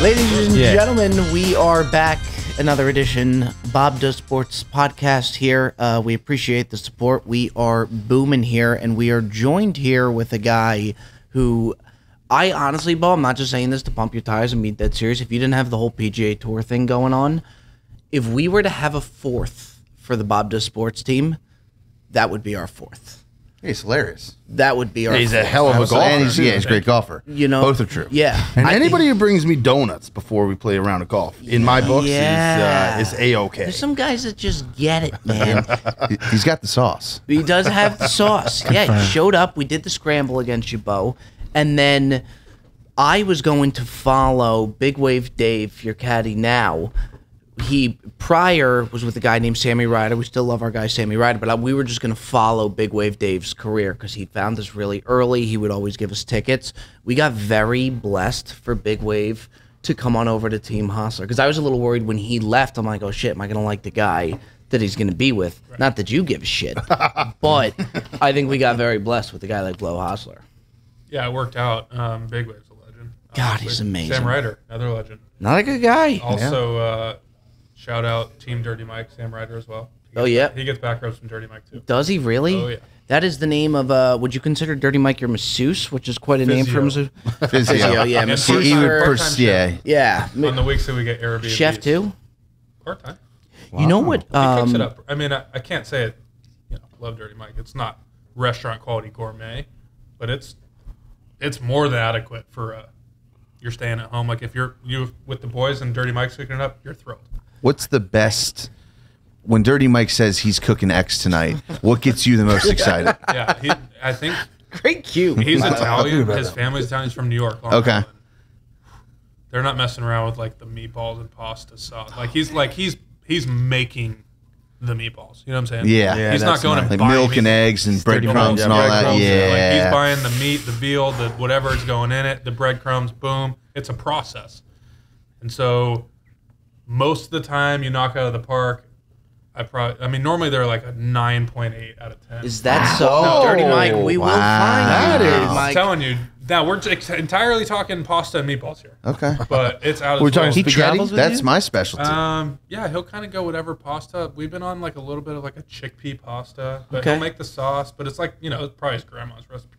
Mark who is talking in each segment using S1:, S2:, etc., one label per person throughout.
S1: Ladies and gentlemen, we are back. Another edition, Bob Does Sports podcast here. We appreciate the support. We are booming here, and we are joined here with a guy who, I honestly, Beau, I'm not just saying this to pump your tires and be dead serious. If you didn't have the whole PGA Tour thing going on, if we were to have a fourth for the Bob Does Sports team, that would be our fourth.
S2: He's hilarious.
S1: That would be our
S2: He's
S1: fourth.
S2: a hell of a golfer. And he's a great golfer.
S1: You know,
S2: both are true.
S1: Yeah.
S2: And anybody who brings me donuts before we play a round of golf, in my books, is A-okay.
S1: There's some guys that just get it, man.
S2: He's got the sauce.
S1: He does have the sauce. Yeah, he showed up. We did the scramble against you, Beau. And then I was going to follow Big Wave Dave, your caddy now. He prior was with a guy named Sammy Ryder. We still love our guy Sammy Ryder, but we were just going to follow Big Wave Dave's career because he found us really early. He would always give us tickets. We got very blessed for Big Wave to come on over to Team Hossler because I was a little worried when he left. I'm like, oh shit, am I going to like the guy that he's going to be with? Right. Not that you give a shit, but I think we got very blessed with a guy like Beau Hossler.
S3: Yeah, it worked out. Big Wave's a legend.
S1: God, he's amazing.
S3: Sam Ryder, another legend.
S1: Not a good guy.
S3: Also, shout out Team Dirty Mike, Sam Ryder as well.
S1: He
S3: gets back rubs from Dirty Mike too.
S1: Does he really?
S3: Oh yeah.
S1: That is the name of. Would you consider Dirty Mike your masseuse, which is quite a name for him?
S2: Physio,
S1: yeah, masseuse.
S3: Yeah. On the weeks that we get Airbnb.
S1: Chef too.
S3: Part time.
S1: Wow. You know what?
S3: He cooks it up. I mean, I can't say it. You know, love Dirty Mike. It's not restaurant quality gourmet, but it's more than adequate for you're staying at home. Like if you with the boys and Dirty Mike's cooking it up, you're thrilled.
S2: What's the best when Dirty Mike says he's cooking X tonight? What gets you the most excited?
S3: Yeah, I think
S1: great cue.
S3: He's Italian. His family's Italian. He's from New York. Long
S2: okay.
S3: Island. They're not messing around with like the meatballs and pasta sauce. He's making the meatballs. You know what I'm saying?
S2: Yeah.
S3: He's not going to
S2: like
S3: buy
S2: milk and eggs and breadcrumbs and all that. Yeah.
S3: Like he's buying the meat, the veal, the whatever's going in it, the breadcrumbs. Boom. It's a process, and so. Most of the time, you knock out of the park. Normally they're like a 9.8 out of 10.
S1: Is that so? No, Dirty Mike, we will find
S2: that.
S3: I'm telling you. Now we're entirely talking pasta and meatballs here.
S2: Okay,
S3: but it's out of.
S2: We're talking
S1: spaghetti.
S2: spaghetti. That's my specialty.
S3: Yeah, he'll kind of go whatever pasta. We've been on like a little bit of like a chickpea pasta, but he'll make the sauce. But it's like it's probably his grandma's recipe.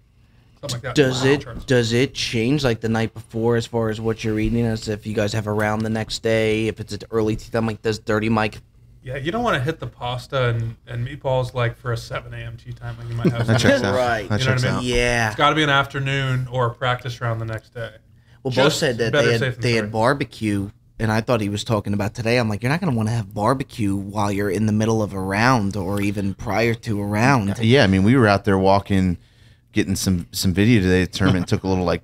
S3: Like that.
S1: Does it change like the night before as far as what you're eating? As if you guys have a round the next day, if it's an early tea time, like does Dirty Mike?
S3: Yeah, you don't want to hit the pasta and meatballs like for a 7 a.m. tea time. Like you might have some.
S1: Right.
S3: You know what I mean?
S1: Yeah.
S3: It's got to be an afternoon or a practice round the next day.
S1: Well, Beau said that they had barbecue, and I thought he was talking about today. I'm like, you're not going to want to have barbecue while you're in the middle of a round or even prior to a round.
S2: Yeah, I mean, we were out there walking. Getting some video today. The tournament took a little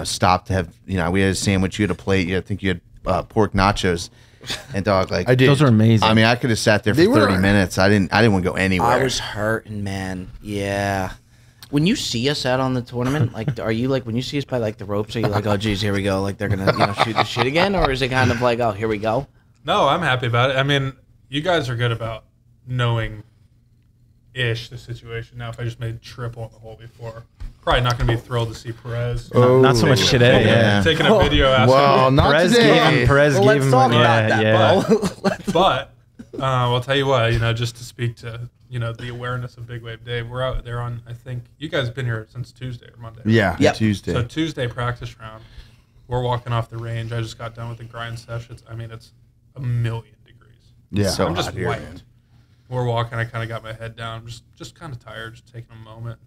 S2: stop to have we had a sandwich. You had a plate. I think you had pork nachos. And dog,
S4: I did. Those are amazing.
S2: I mean, I could have sat there for 30 minutes. I didn't want to go anywhere.
S1: I was hurting, man. Yeah. When you see us out on the tournament, like, are you like when you see us by like the ropes? Are you like, oh geez, here we go? Like they're gonna shoot the shit again, or is it kind of like, oh, here we go?
S3: No, I'm happy about it. I mean, you guys are good about knowing. The situation. Now, if I just made triple on the hole before, probably not going to be thrilled to see Perez.
S4: Not so much today. Yeah,
S3: taking a video.
S2: Well, not
S4: Perez
S2: today.
S4: Perez gave
S1: let's
S4: him.
S1: Talk about that,
S3: but I'll tell you what. Just to speak to the awareness of Big Wave Day, we're out there on. I think you guys have been here since Tuesday or Monday. Right?
S2: Yeah,
S1: yep.
S2: Tuesday.
S3: So Tuesday practice round. We're walking off the range. I just got done with the grind session. It's 1,000,000 degrees.
S2: Yeah,
S3: so I'm just
S2: hot here,
S3: wiped.
S2: man.
S3: We're walking. I kind of got my head down, just kind of tired, just taking a moment.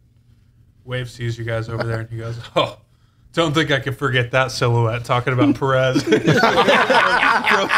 S3: Wave sees you guys over there, and he goes, "Oh, don't think I can forget that silhouette." Talking about Perez from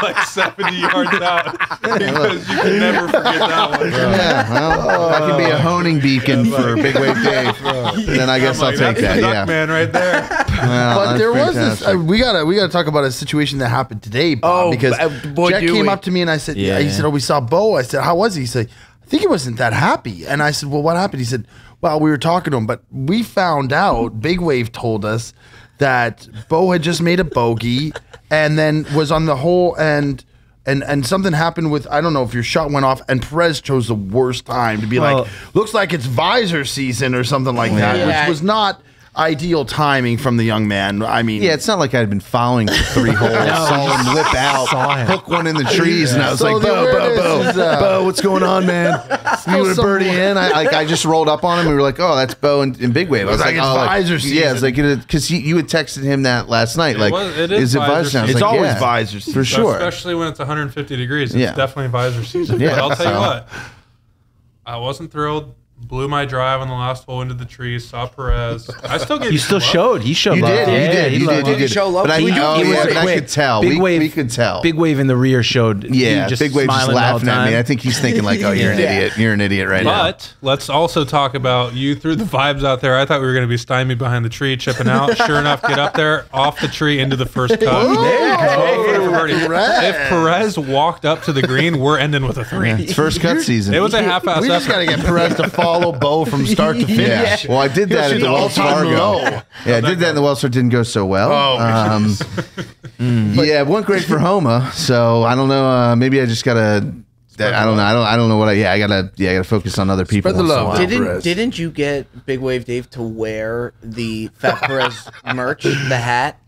S3: like 70 yards out, because you can never forget that one.
S2: Yeah, well, that can be a honing beacon for Big Wave Dave. Then I guess I'll take that.
S3: Yeah, man, right there.
S2: Well,
S5: but there was this. We gotta talk about a situation that happened today, Bob, because Jack came up to me and I said, he said, "Oh, we saw Beau." I said, "How was he?" He said, "I think he wasn't that happy." And I said, "Well, what happened?" He said, "Well, we were talking to him, but we found out. Big Wave told us that Beau had just made a bogey, and then was on the hole and." And something happened with, I don't know if your shot went off, and Perez chose the worst time to be like, looks like it's visor season or something like that, which was not ideal timing from the young man. I mean,
S2: yeah, it's not like I'd been following for 3 holes, saw him whip out, hook one in the trees, and I was like, Beau, what's going on, man? You want a birdie in? I just rolled up on him. We were like, oh, that's Beau in Big Wave. I was like,
S5: it's visor season.
S2: Yeah, it's like, because you had texted him that last night. Like,
S3: it is visor season.
S5: It's always visor season.
S2: For sure.
S3: Especially when it's 150 degrees. It's definitely visor season. But I'll tell you what, I wasn't thrilled. Blew my drive on the last hole into the trees. Saw Perez. I still gave.
S4: You still showed. He showed.
S2: You
S4: love.
S2: did. You did.
S1: Show love.
S2: But I could tell. We could tell.
S4: Big Wave in the rear showed.
S2: Yeah,
S4: just
S2: Big Wave just laughing at me. I think he's thinking like, "Oh, you're an idiot. You're an idiot right now."
S3: But let's also talk about you threw the vibes out there. I thought we were going to be stymied behind the tree, chipping out. Sure enough, get up there, off the tree, into the first cut. If Perez walked up to the green, we're ending with a 3.
S2: It's first cut season.
S3: It was a half-ass
S5: We just got to get Perez to follow Beau from start to finish.
S2: Yeah. Well, I did that at the Wells Fargo. Yeah, I did that in the Wells Fargo. Didn't go so well. Yeah, it went great for Homa. So I don't know. Maybe I just gotta. I don't know. I don't know what I gotta focus on other people.
S5: Spread the love.
S1: Didn't you get Big Wave Dave to wear the Fat Perez merch, the hat?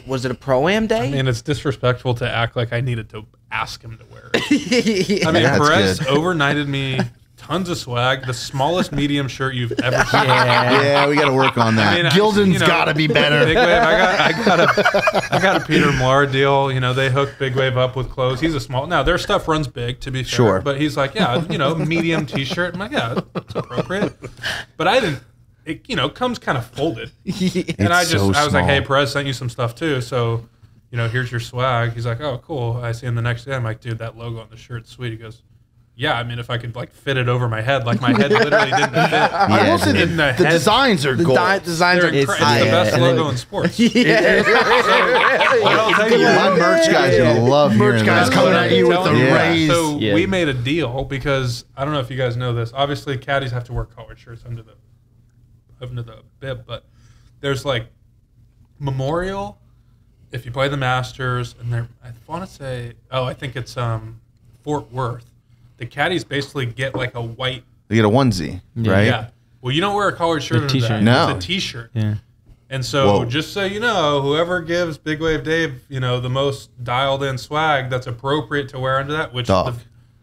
S1: Was it a Pro-Am day?
S3: I mean, it's disrespectful to act like I needed to ask him to wear it. I mean, Perez overnighted me. Tons of swag. The smallest medium shirt you've ever seen.
S2: Yeah, we got to work on that.
S3: I mean,
S5: Gildan's got to be better.
S3: Big Wave. I got a Peter Millar deal. You know, they hooked Big Wave up with clothes. He's a small. Now their stuff runs big, to be fair.
S2: Sure.
S3: But he's like, yeah, medium T-shirt. I'm like, yeah, it's appropriate. But I didn't. It comes kind of folded. And I was like, hey, Perez sent you some stuff too. So, here's your swag. He's like, oh, cool. I see him the next day. I'm like, dude, that logo on the shirt's sweet. He goes, yeah, I mean, if I could fit it over my head, like my head literally didn't fit.
S5: I will say the designs are gold.
S1: Designs are
S3: it's the best logo in sports.
S2: My merch guys gonna love
S5: merch guys coming at you with the raise.
S3: So we made a deal because I don't know if you guys know this. Obviously, caddies have to wear collared shirts under the bib, but there's like Memorial if you play the Masters, and I want to say, I think it's Fort Worth. The caddies basically get like a white.
S2: They get a onesie, right?
S3: Yeah. Well, you don't wear a collared shirt under that.
S2: No.
S3: It's a T-shirt.
S4: Yeah.
S3: And so, just so you know, whoever gives Big Wave Dave, the most dialed in swag that's appropriate to wear under that, which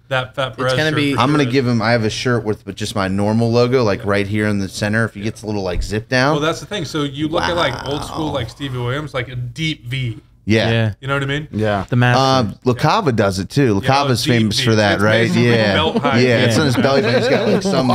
S3: that Fat Perez
S1: gonna be.
S2: I'm gonna give him. I have a shirt with just my normal logo, like right here in the center. If he gets a little like zip down.
S3: Well, that's the thing. So you look at like old school, like Stevie Williams, like a deep V.
S2: Yeah.
S3: You know what I mean?
S5: Yeah.
S4: The Masters.
S2: La Cava does it too. La Cava's famous for that,
S3: it's
S2: right?
S3: Yeah. Belt height.
S2: Yeah, it's on his belly button. He's got like some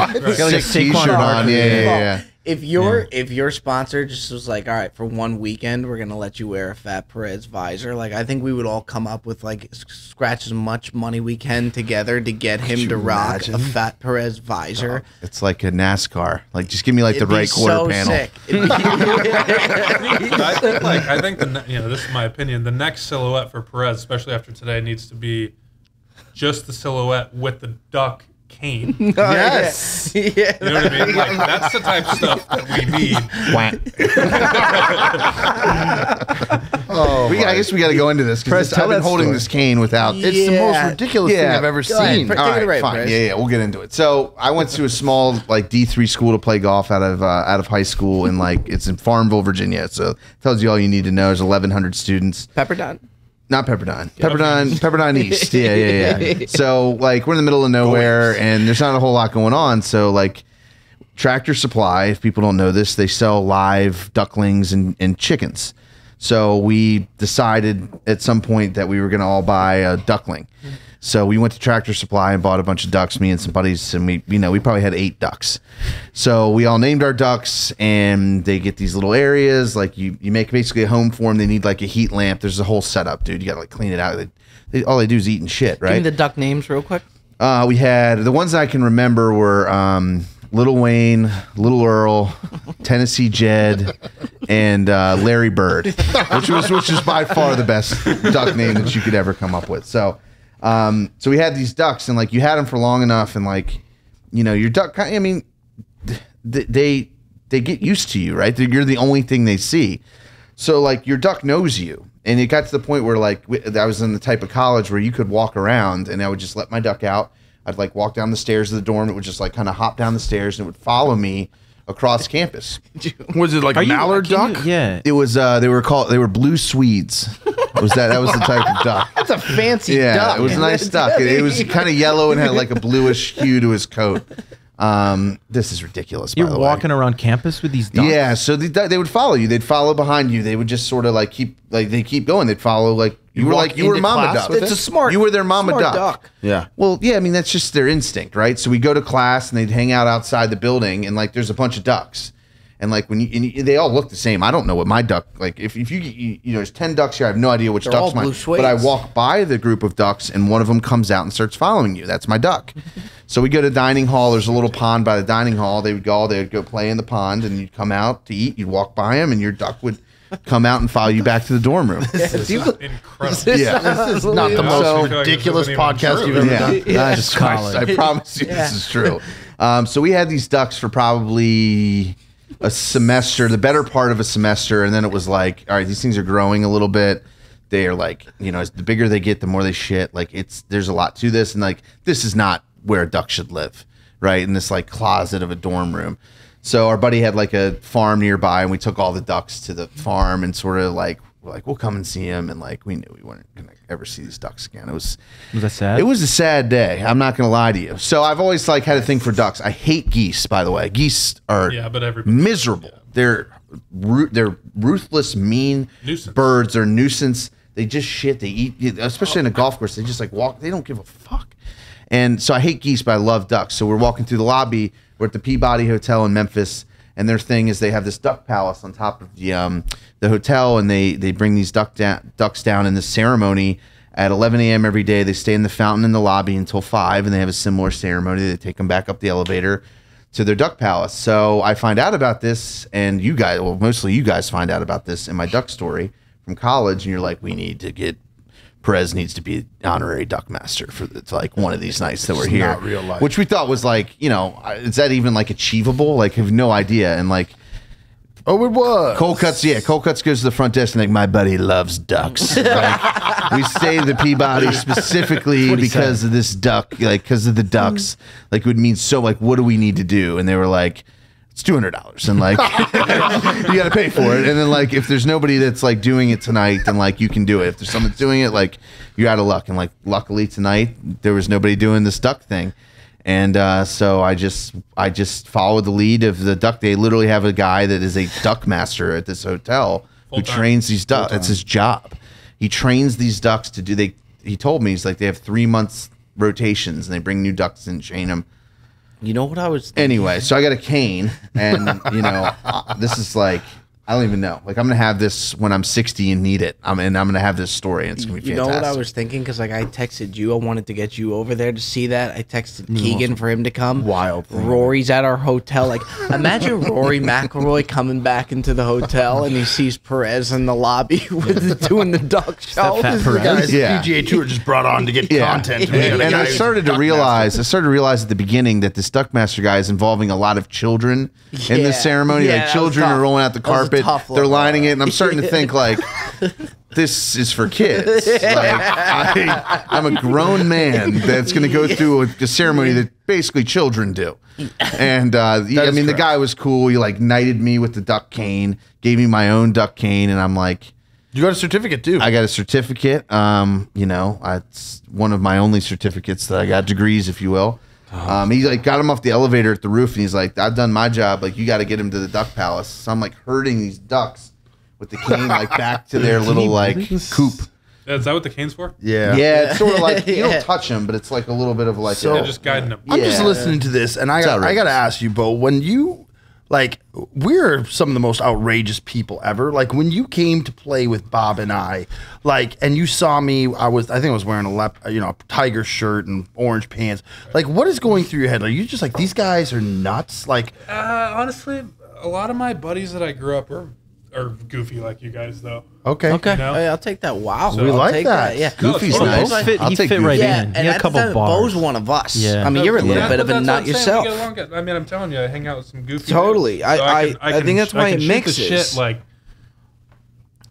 S2: sick T-shirt on. Yeah.
S1: If your sponsor just was like, all right, for one weekend, we're gonna let you wear a Fat Perez visor, like I think we would all come up with like scratch as much money we can together to get him to rock a Fat Perez visor.
S2: It's like a NASCAR. Like, just give me like the right quarter panel.
S1: Sick.
S3: I think this is my opinion. The next silhouette for Perez, especially after today, needs to be just the silhouette with the duck cane.
S5: Yes.
S1: Yeah.
S3: You know what I mean? Like, that's the type of stuff that we need.
S2: I guess we got to go into this because I've been holding this cane without.
S5: It's the most ridiculous thing I've ever seen.
S1: All right,
S2: fine. Yeah, we'll get into it. So I went to a small like D3 school to play golf out of high school, and like it's in Farmville, Virginia. So it tells you all you need to know. There's 1,100 students.
S1: Pepperdine.
S2: Not Pepperdine. Pepperdine East. Yeah. So, like, we're in the middle of nowhere, and there's not a whole lot going on. So, like, Tractor Supply, if people don't know this, they sell live ducklings and chickens. So we decided at some point that we were going to all buy a duckling. So we went to Tractor Supply and bought a bunch of ducks, me and some buddies, and we probably had 8 ducks. So we all named our ducks, and they get these little areas. Like you make basically a home for them. They need like a heat lamp. There's a whole setup, dude. You got to like clean it out. All they do is eat and shit, right?
S1: Give me the duck names real quick.
S2: We had the ones I can remember were Little Wayne, Little Earl, Tennessee Jed, and Larry Bird, which is by far the best duck name that you could ever come up with. So we had these ducks, and like you had them for long enough, and like your duck. I mean, they get used to you, right? You're the only thing they see. So like your duck knows you. And it got to the point where like I was in the type of college where you could walk around, and I would just let my duck out. I'd like walk down the stairs of the dorm. It would just like kind of hop down the stairs, and it would follow me across campus.
S5: Was it like a mallard duck?
S4: Yeah.
S2: It was they were blue Swedes. That was the type of duck.
S1: That's a fancy
S2: Yeah,
S1: duck.
S2: it was a nice duck. It was kind of yellow and had like a bluish hue to his coat. This is ridiculous. By
S4: You're
S2: the way.
S4: walking around campus with these ducks?
S2: Yeah, so they would follow you. They'd follow behind you. They would just sort of like they keep going. They'd follow like you were
S5: into
S2: mama
S5: class
S2: duck.
S5: with
S1: It's a smart.
S2: You were their mama
S1: smart
S2: duck.
S5: Yeah.
S2: Well, yeah, I mean that's just their instinct, right? So we go to class and they'd hang out outside the building, and like there's a bunch of ducks, and like they all look the same. I don't know what my duck like. If you there's 10 ducks here, I have no idea which
S1: They're
S2: duck's
S1: all
S2: mine.
S1: blue Swedes.
S2: But I walk by the group of ducks, and one of them comes out and starts following you. That's my duck. So we go to dining hall. There's a little pond by the dining hall. They would go play in the pond, and you'd come out to eat. You'd walk by them, and your duck would come out and follow you back to the dorm room.
S3: Incredible.
S2: Yeah.
S5: This is not the most
S2: So-
S5: ridiculous
S3: I feel like this
S5: podcast
S3: isn't
S5: you've
S3: even
S5: ever
S3: true.
S5: done.
S2: Jesus Christ, I promise you this is true. So we had these ducks for probably a semester, the better part of a semester, and then it was like, all right, these things are growing a little bit. They are like, as the bigger they get, the more they shit. Like there's a lot to this, and like this is not where a duck should live, right? In this like closet of a dorm room. So our buddy had like a farm nearby, and we took all the ducks to the farm and sort of like we're like, we'll come and see him, and like we knew we weren't gonna ever see these ducks again.
S4: Was that sad?
S2: It was a sad day. I'm not gonna lie to you. So I've always like had a thing for ducks. I hate geese, by the way. Geese are
S3: but everybody.
S2: miserable. They're ruthless, mean
S3: Nuisance.
S2: birds. They're nuisance. They just shit. They eat, especially in a golf course. They just like walk. They don't give a fuck. And so I hate geese, but I love ducks. So we're walking through the lobby. We're at the Peabody Hotel in Memphis, and their thing is they have this duck palace on top of the hotel, and they bring these ducks down in this ceremony at 11 a.m. every day. They stay in the fountain in the lobby until 5, and they have a similar ceremony. They take them back up the elevator to their duck palace. So I find out about this, and you guys, well, mostly you guys find out about this in my duck story from college, and you're like, Perez needs to be honorary duck master for like one of these nights that we're here.
S5: Not real life.
S2: Which we thought was like, is that even like achievable? Like, I have no idea. And like,
S5: Oh, it was.
S2: Cold Cuts goes to the front desk and like, my buddy loves ducks. Like, we stayed at the Peabody specifically because of this duck, like because of the ducks. Like, it would mean so. Like, what do we need to do? And they were like, it's $200, and like you got to pay for it. And then like if there's nobody that's like doing it tonight, then like you can do it. If there's someone doing it, like you're out of luck. And like luckily tonight there was nobody doing this duck thing, and so I just followed the lead of the duck. They literally have a guy that is a duck master at this hotel who trains these ducks. That's his job. He trains these ducks to do. He told me, he's like, they have 3 months rotations and they bring new ducks in and train them.
S1: You know what I was thinking?
S2: Anyway, so I got a cane, and this is like, I don't even know. Like, I'm gonna have this when I'm 60 and need it. I'm gonna have this story, and it's gonna be
S1: You
S2: fantastic.
S1: know what I was thinking? Because like I texted you, I wanted to get you over there to see that. I texted Keegan for him to come.
S5: Wild thing.
S1: Rory's at our hotel. Like, imagine Rory McIlroy coming back into the hotel and he sees Perez in the lobby doing the duck show.
S4: fat
S5: This is the
S4: Perez.
S5: guy the
S2: Yeah.
S5: PGA Tour just brought on to get content.
S2: And I started to realize at the beginning that this Duckmaster guy is involving a lot of children in
S1: Yeah.
S2: this ceremony.
S1: Yeah,
S2: Like
S1: that was
S2: children
S1: tough.
S2: are rolling out the
S1: That was a
S2: carpet,
S1: tough
S2: they're
S1: look.
S2: lining it, and I'm starting to think like, this is for kids. Like, I'm a grown man that's going to go through a ceremony that basically children do. And the guy was cool. He like knighted me with the duck cane, gave me my own duck cane, and I'm like,
S5: You got a certificate too.
S2: I got a certificate. It's one of my only certificates that I got, degrees, if you will. He like got him off the elevator at the roof, and he's like, I've done my job. Like, you got to get him to the duck palace. So I'm like herding these ducks with the cane like back to their little like coop.
S3: Is that what the cane's for?
S5: yeah.
S2: Yeah, it's sort of like you
S1: Yeah.
S2: don't touch them, but it's like a little bit of like
S5: So-
S3: Yeah, just guiding them.
S5: I'm just
S2: Yeah.
S5: listening to this, and I
S2: outrageous.
S5: got to ask you, Beau, when you, like, we're some of the most outrageous people ever. Like, when you came to play with Bob and I, like, and you saw me, I think I was wearing a tiger shirt and orange pants. Like, what is going through your head? Like, you just like, these guys are nuts? Like,
S3: Honestly, a lot of my buddies that I grew up are goofy like you guys, though.
S5: okay.
S1: Okay,
S3: You know?
S1: Hey, I'll take that. Wow,
S3: We
S1: I'll
S5: like
S1: take
S5: that.
S1: Yeah,
S2: Goofy's
S3: No,
S2: nice.
S3: I'll
S4: He fit
S2: Goofy.
S4: right
S1: Yeah,
S4: in.
S1: and
S4: He had a
S1: at
S4: couple
S1: the time,
S4: bars.
S1: Beau's one of us.
S4: Yeah.
S1: I mean, you're a little
S3: Yeah,
S1: bit
S3: but
S1: of a
S3: that's
S1: nut
S3: what I'm saying.
S1: yourself.
S3: We get along. I mean, I'm telling you, I hang out with some goofy.
S1: Totally.
S3: dudes. So
S1: I think that's why
S3: can
S1: it
S3: shoot the
S1: mixes.
S3: shit, like,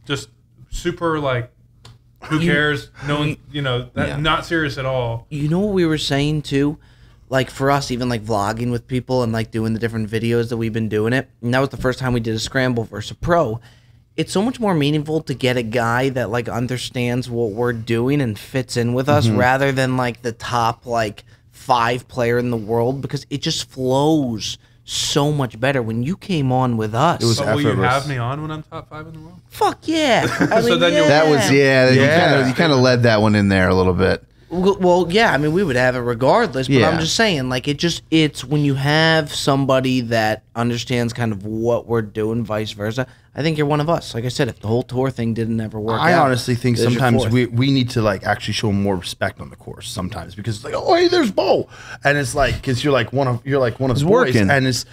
S3: just super like, who cares? No one, not serious at all.
S1: You know what we were saying too? like for us, even like vlogging with people and like doing the different videos that we've been doing it. And that was the first time we did a scramble versus a pro. It's so much more meaningful to get a guy that like understands what we're doing and fits in with us rather than like the top like 5 player in the world, because it just flows so much better when you came on with us.
S5: It was
S3: So will you
S5: effortless.
S3: have me on when I'm top 5 in the world?
S1: Fuck yeah. I
S3: So
S1: mean,
S3: then you'll-
S2: That was
S5: Yeah.
S2: You kind of led that one in there a little bit.
S1: Well, yeah, I mean, we would have it regardless, but
S2: Yeah.
S1: I'm just saying, like, it's when you have somebody that understands kind of what we're doing, vice versa. I think you're one of us. Like I said, if the whole tour thing didn't ever work
S5: I
S1: out,
S5: honestly think
S1: there's your
S5: sometimes
S1: fourth.
S5: we need to like actually show more respect on the course sometimes, because it's like, oh hey, there's Beau, and it's like, because you're like one of the boys,
S2: working.
S5: and it's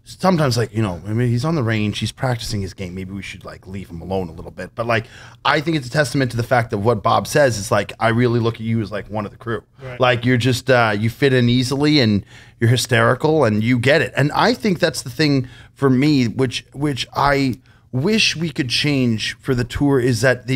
S5: sometimes like, you know, I mean, he's on the range, he's practicing his game, maybe we should like leave him alone a little bit. But like, I think it's a testament to the fact that what Bob says is like, I really look at you as like one of the crew.
S3: Right.
S5: Like you're just you fit in easily and you're hysterical and you get it. And I think that's the thing for me, which I wish we could change for the tour, is that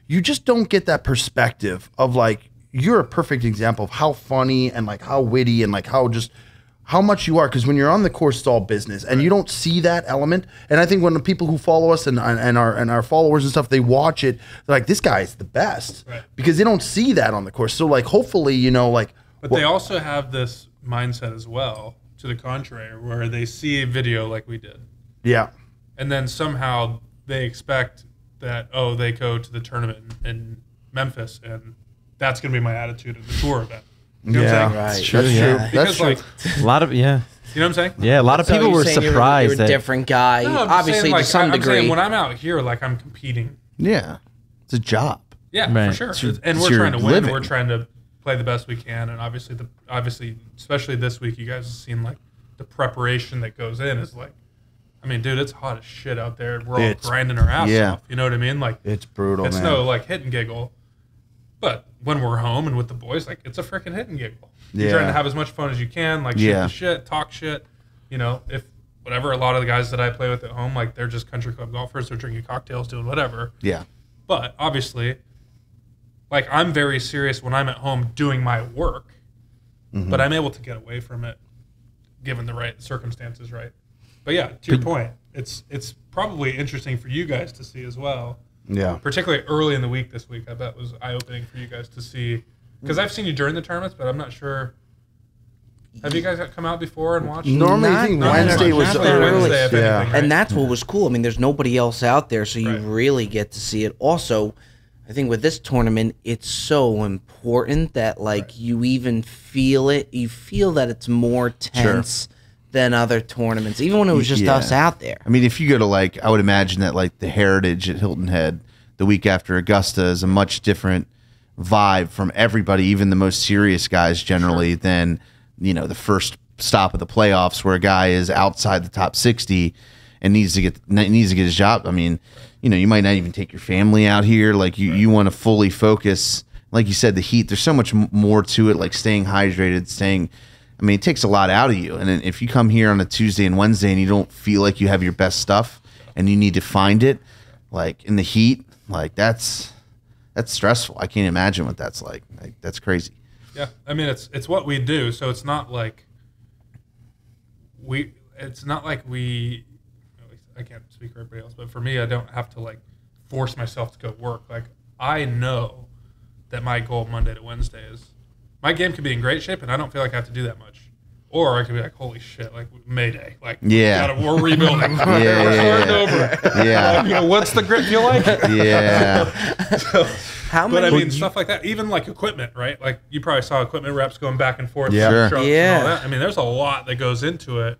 S5: you just don't get that perspective of like, you're a perfect example of how funny and like how witty and like how much you are, because when you're on the course, it's all business, and you don't see that element. And I think when the people who follow us and our followers and stuff, they watch it, they're like, this guy is the best,
S3: Right.
S5: because they don't see that on the course. So like, hopefully, you know, like,
S3: But they also have this mindset as well, to the contrary, where they see a video like we did,
S5: yeah,
S3: and then somehow they expect that, oh, they go to the tournament in Memphis, and that's going to be my attitude at the tour event. You know what I'm saying?
S1: Right.
S5: That's
S4: True,
S5: true.
S4: yeah.
S5: That's
S3: Because,
S5: true.
S3: like,
S4: A lot of
S3: you know what I'm saying?
S4: yeah, a lot of
S1: So
S4: people
S1: you're
S4: were
S1: saying
S4: surprised
S1: you're a
S4: that
S1: different guy,
S3: No, I'm just
S1: obviously
S3: saying, like,
S1: to some
S3: I'm
S1: degree.
S3: saying when I'm out here, like, I'm competing.
S2: Yeah, it's a job.
S3: Yeah,
S4: Right.
S3: for sure.
S2: It's your-
S3: And
S2: it's
S3: we're
S2: your
S3: trying to win.
S2: living.
S3: We're trying to play the best we can, and obviously, especially this week, you guys have seen like the preparation that goes in. Is like, I mean, dude, it's hot as shit out there. We're all
S5: It's-
S3: grinding our ass
S2: yeah.
S3: off. You know what I mean? Like,
S5: It's brutal,
S3: it's
S5: man.
S3: no like hit and giggle. But when we're home and with the boys, like, it's a freaking hit and giggle. You're
S5: Yeah.
S3: trying to have as much fun as you can, like,
S2: Yeah.
S3: shoot the shit, talk shit. You know, if whatever, a lot of the guys that I play with at home, like, they're just country club golfers. They're drinking cocktails, doing whatever.
S2: Yeah,
S3: But obviously, like, I'm very serious when I'm at home doing my work, but I'm able to get away from it given the right circumstances, right? But yeah, to your point, it's probably interesting for you guys to see as well.
S5: Yeah.
S3: Particularly early in the week this week, I bet was eye-opening for you guys to see. Because I've seen you during the tournaments, but I'm not sure. Have you guys come out before and watched?
S5: Normally, I think
S3: Not
S5: Wednesday
S3: much.
S5: was
S3: Usually
S5: early.
S3: Wednesday, if
S5: Yeah.
S3: anything, right?
S1: And that's what was cool. I mean, there's nobody else out there, so you
S3: Right.
S1: really get to see it. Also, I think with this tournament, it's so important that like you even feel it. You feel that it's more tense than other tournaments, even when it was just
S2: Yeah.
S1: us out there.
S2: I mean, if you go to like, I would imagine that like the Heritage at Hilton Head the week after Augusta is a much different vibe from everybody, even the most serious guys generally, than, you know, the first stop of the playoffs where a guy is outside the top 60 and needs to get his job. I mean, you know, you might not even take your family out here. Like you want to fully focus. Like you said, the heat, there's so much more to it, like staying hydrated, I mean, it takes a lot out of you. And then if you come here on a Tuesday and Wednesday and you don't feel like you have your best stuff and you need to find it, like in the heat, like that's stressful. I can't imagine what that's like. Like that's crazy.
S3: Yeah, I mean it's what we do, so it's not like we. I can't speak for everybody else, but for me, I don't have to like force myself to go work. Like I know that my goal Monday to Wednesday is my game could be in great shape, and I don't feel like I have to do that much. Or I could be like, holy shit, like Mayday, like
S2: Yeah.
S3: we're rebuilding,
S2: Yeah,
S3: we're
S2: yeah,
S3: starting over.
S2: Yeah.
S3: Like, you know, what's the grit feel like?
S2: Yeah.
S1: How
S3: But I
S1: many?
S3: mean, stuff like that, even like equipment, right? Like you probably saw equipment reps going back and forth.
S5: Yeah.
S3: from
S2: Sure.
S3: trucks
S1: Yeah.
S3: And all that. I mean, there's a lot that goes into it.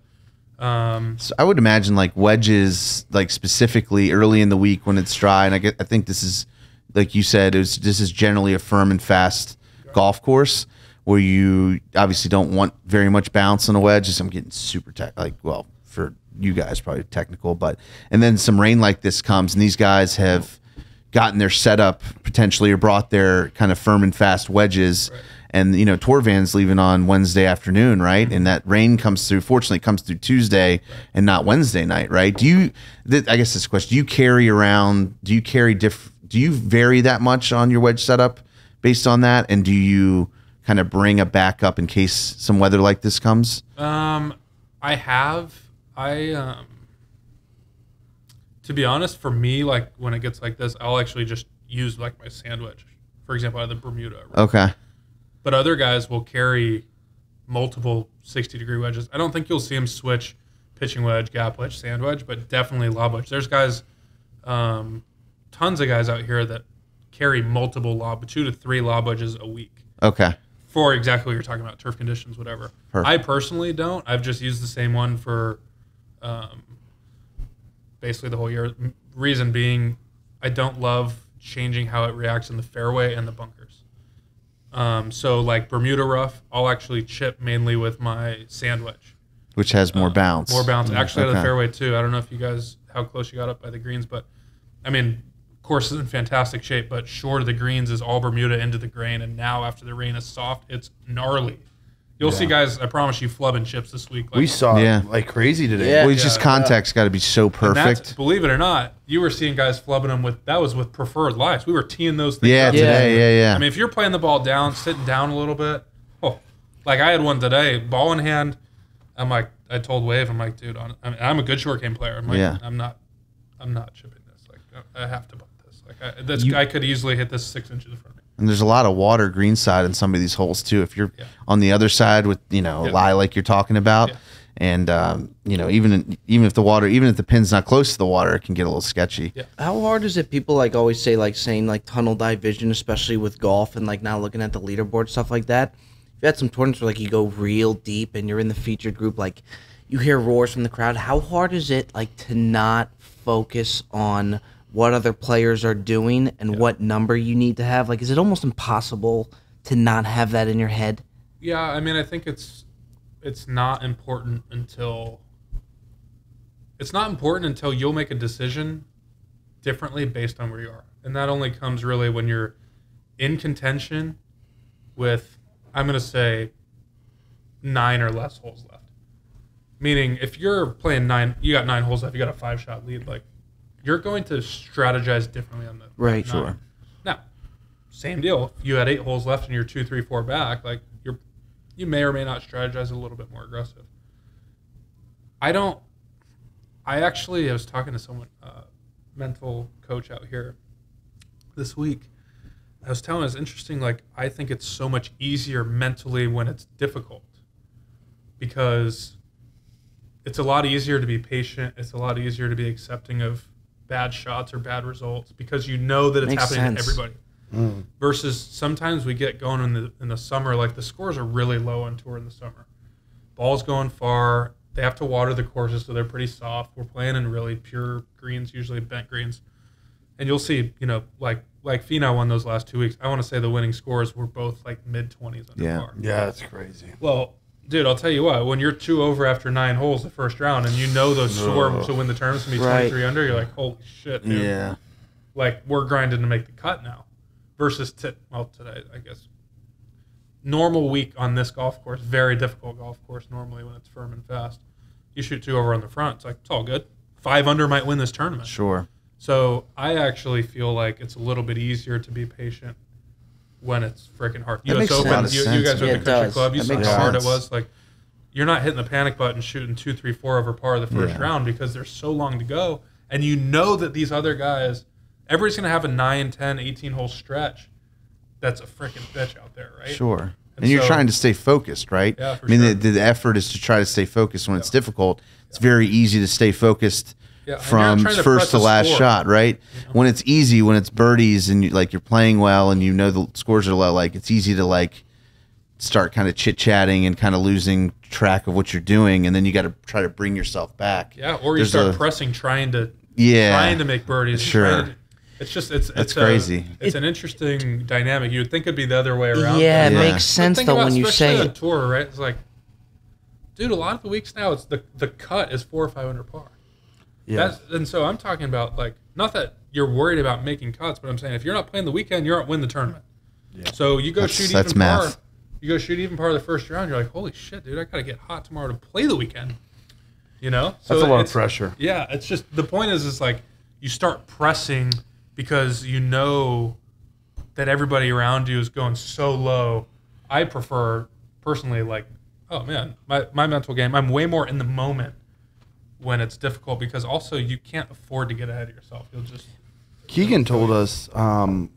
S2: So I would imagine like wedges, like specifically early in the week when it's dry, and I think this is, like you said, this is generally a firm and fast golf course where you obviously don't want very much bounce on a wedge. Just I'm getting super well, for you guys probably technical, but and then some rain like this comes, and these guys have gotten their setup potentially or brought their kind of firm and fast wedges.
S3: Right.
S2: And, you know, Torvan's leaving on Wednesday afternoon, right? And that rain comes through, fortunately, it comes through Tuesday and not Wednesday night, right? I guess this question, do you vary that much on your wedge setup based on that? And do you kind of bring a backup in case some weather like this comes?
S3: I have. To be honest, for me, like when it gets like this, I'll actually just use like my sandwich, for example, out of the Bermuda. Right?
S2: Okay.
S3: But other guys will carry multiple 60-degree wedges. I don't think you'll see them switch pitching wedge, gap wedge, sand wedge, but definitely lob wedge. There's guys, tons of guys out here that carry multiple 2 to 3 lob wedges a week.
S2: Okay.
S3: For exactly what you're talking about, turf conditions, whatever.
S2: Perfect.
S3: I personally don't. I've just used the same one for basically the whole year. Reason being, I don't love changing how it reacts in the fairway and the bunkers. So like Bermuda rough, I'll actually chip mainly with my sand wedge.
S2: Which has more bounce.
S3: More bounce. Actually, out of the
S2: Okay.
S3: fairway too. I don't know if you guys, how close you got up by the greens, but I mean, course is in fantastic shape, but short of the greens is all Bermuda into the grain, and now after the rain is soft, it's gnarly. You'll see guys, I promise you, flubbing chips this week. Like,
S5: We saw
S2: Yeah.
S5: it like crazy today.
S1: Yeah.
S2: Well, it's just contact's got to be so
S3: and that's-
S2: perfect.
S3: believe it or not, you were seeing guys flubbing them with, that was with preferred lives. We were teeing those things
S2: Yeah,
S3: up.
S2: today, yeah.
S3: I mean, if you're playing the ball down, sitting down a little bit, like I had one today, ball in hand. I'm like, I told Wave, I'm like, dude, I'm a good short game player. I'm like,
S2: Yeah.
S3: I'm not chipping this. Like, I have to putt this. Like, I could easily hit this 6 inches in front of me.
S2: And there's a lot of water green side in some of these holes too. If you're
S3: Yeah.
S2: on the other side with, a lie like you're talking about,
S3: Yeah.
S2: and even if the pin's not close to the water, it can get a little sketchy.
S3: Yeah.
S1: How hard is it? People like always say like saying like tunnel dive vision, especially with golf and like now looking at the leaderboard stuff like that. You've had some tournaments where like you go real deep and you're in the featured group, like you hear roars from the crowd. How hard is it like to not focus on what other players are doing and what number you need to have? Like, is it almost impossible to not have that in your head?
S3: Yeah, I mean, I think it's not important until you'll make a decision differently based on where you are, and that only comes really when you're in contention with, I'm going to say, 9 or less holes left. Meaning, if you're playing 9, you got 9 holes left, you got a 5-shot lead, like, you're going to strategize differently on the
S1: Right,
S3: 9.
S1: sure.
S3: Now, same deal. If you had 8 holes left and you're 2, 3, 4 back, like, you may or may not strategize a little bit more aggressive. I was talking to someone, mental coach out here this week. I was telling him it's interesting, like, I think it's so much easier mentally when it's difficult because it's a lot easier to be patient. It's a lot easier to be accepting of bad shots or bad results because you know that it's
S1: Makes
S3: happening
S1: sense.
S3: to everybody. Versus sometimes we get going in the summer, like the scores are really low on tour in the summer. Ball's going far. They have to water the courses, so they're pretty soft. We're playing in really pure greens, usually bent greens. And you'll see, like Finau won those last 2 weeks. I want to say the winning scores were both like mid-20s under
S2: Yeah.
S3: par.
S5: Yeah, that's crazy.
S3: Well, dude, I'll tell you what. When you're 2 over after 9 holes the first round, and you know those scores to win the tournament's gonna be
S1: Right.
S3: 23 under, you're like, holy shit, dude.
S2: Yeah.
S3: Like, we're grinding to make the cut now. Versus today, I guess. Normal week on this golf course, very difficult golf course normally when it's firm and fast. You shoot 2 over on the front, it's like, it's all good. 5 under might win this tournament.
S2: Sure.
S3: So I actually feel like it's a little bit easier to be patient when it's freaking hard.
S2: That makes a lot of
S3: you
S2: sense.
S3: guys are
S1: Yeah,
S3: at the
S1: it
S3: country
S1: does.
S3: club. You
S1: That
S3: saw
S1: makes
S3: how hard it
S2: sense.
S3: was. Like, you're not hitting the panic button shooting 2, 3, 4 over par the first
S2: Yeah.
S3: round because there's so long to go. And you know that these other guys, everybody's going to have a 9, 10, 18-hole stretch that's a freaking bitch out there, right?
S2: Sure.
S3: And
S2: And you're
S3: so-
S2: trying to stay focused, right?
S3: Yeah, for
S2: I mean,
S3: sure.
S2: the effort is to try to stay focused when it's difficult. It's very easy to stay focused
S3: Yeah, and
S2: from
S3: you're trying to
S2: first
S3: press
S2: to
S3: a
S2: last
S3: score.
S2: shot, right? When it's easy, when it's birdies and you're playing well and you know the scores are low, like it's easy to like start kind of chit-chatting and kind of losing track of what you're doing, and then you got to try to bring yourself back.
S3: Yeah, or you
S2: There's
S3: start
S2: a-
S3: pressing, trying to make birdies.
S2: Sure.
S3: Trying to- it's
S2: crazy.
S3: It's an interesting dynamic. You would think it'd be the other way around.
S1: Yeah, it
S2: Yeah.
S1: makes
S3: But
S1: sense
S3: think
S1: though
S3: about,
S1: when you
S3: especially
S1: say
S3: on
S1: it.
S3: tour, right? It's like, dude, a lot of the weeks now, it's the cut is 4 or 5 under par.
S5: Yeah.
S3: And so I'm talking about, like, not that you're worried about making cuts, but I'm saying if you're not playing the weekend, you aren't winning the tournament. Yeah. So you go
S2: That's
S3: shoot even
S2: math.
S3: par. You go shoot even par the first round. You're like, holy shit, dude, I gotta get hot tomorrow to play the weekend. So
S5: That's a lot of
S3: it's-
S5: pressure.
S3: Yeah, it's just the point is like you start pressing because you know that everybody around you is going so low. I prefer personally, like, oh man, my mental game, I'm way more in the moment when it's difficult, because also you can't afford to get ahead of yourself. You'll just.
S5: Keegan told us,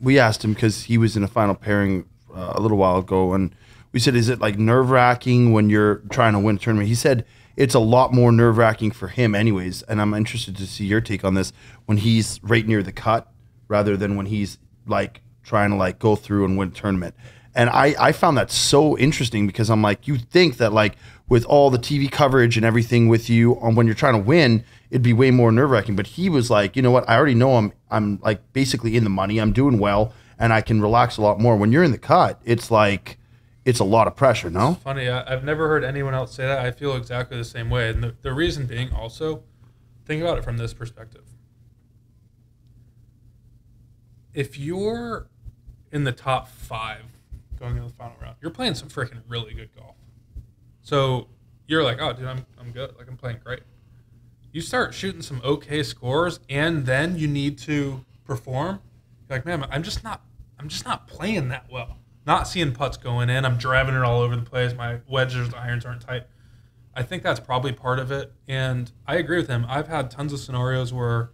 S5: we asked him because he was in a final pairing a little while ago, and we said, is it like nerve-wracking when you're trying to win a tournament? He said it's a lot more nerve-wracking for him anyways, and I'm interested to see your take on this, when he's right near the cut rather than when he's like trying to like go through and win a tournament. And I found that so interesting, because I'm like, you think that like with all the TV coverage and everything with you on when you're trying to win, it'd be way more nerve-wracking. But he was like, you know what? I already know I'm like basically in the money. I'm doing well, and I can relax a lot more. When you're in the cut, it's like it's a lot of pressure, no?
S3: It's funny. I've never heard anyone else say that. I feel exactly the same way. And the reason being also, think about it from this perspective. If you're in the top 5 going into the final round, you're playing some freaking really good golf. So you're like, oh, dude, I'm good. Like, I'm playing great. You start shooting some okay scores, and then you need to perform. You're like, man, I'm just not playing that well. Not seeing putts going in. I'm driving it all over the place. My wedges, irons aren't tight. I think that's probably part of it. And I agree with him. I've had tons of scenarios where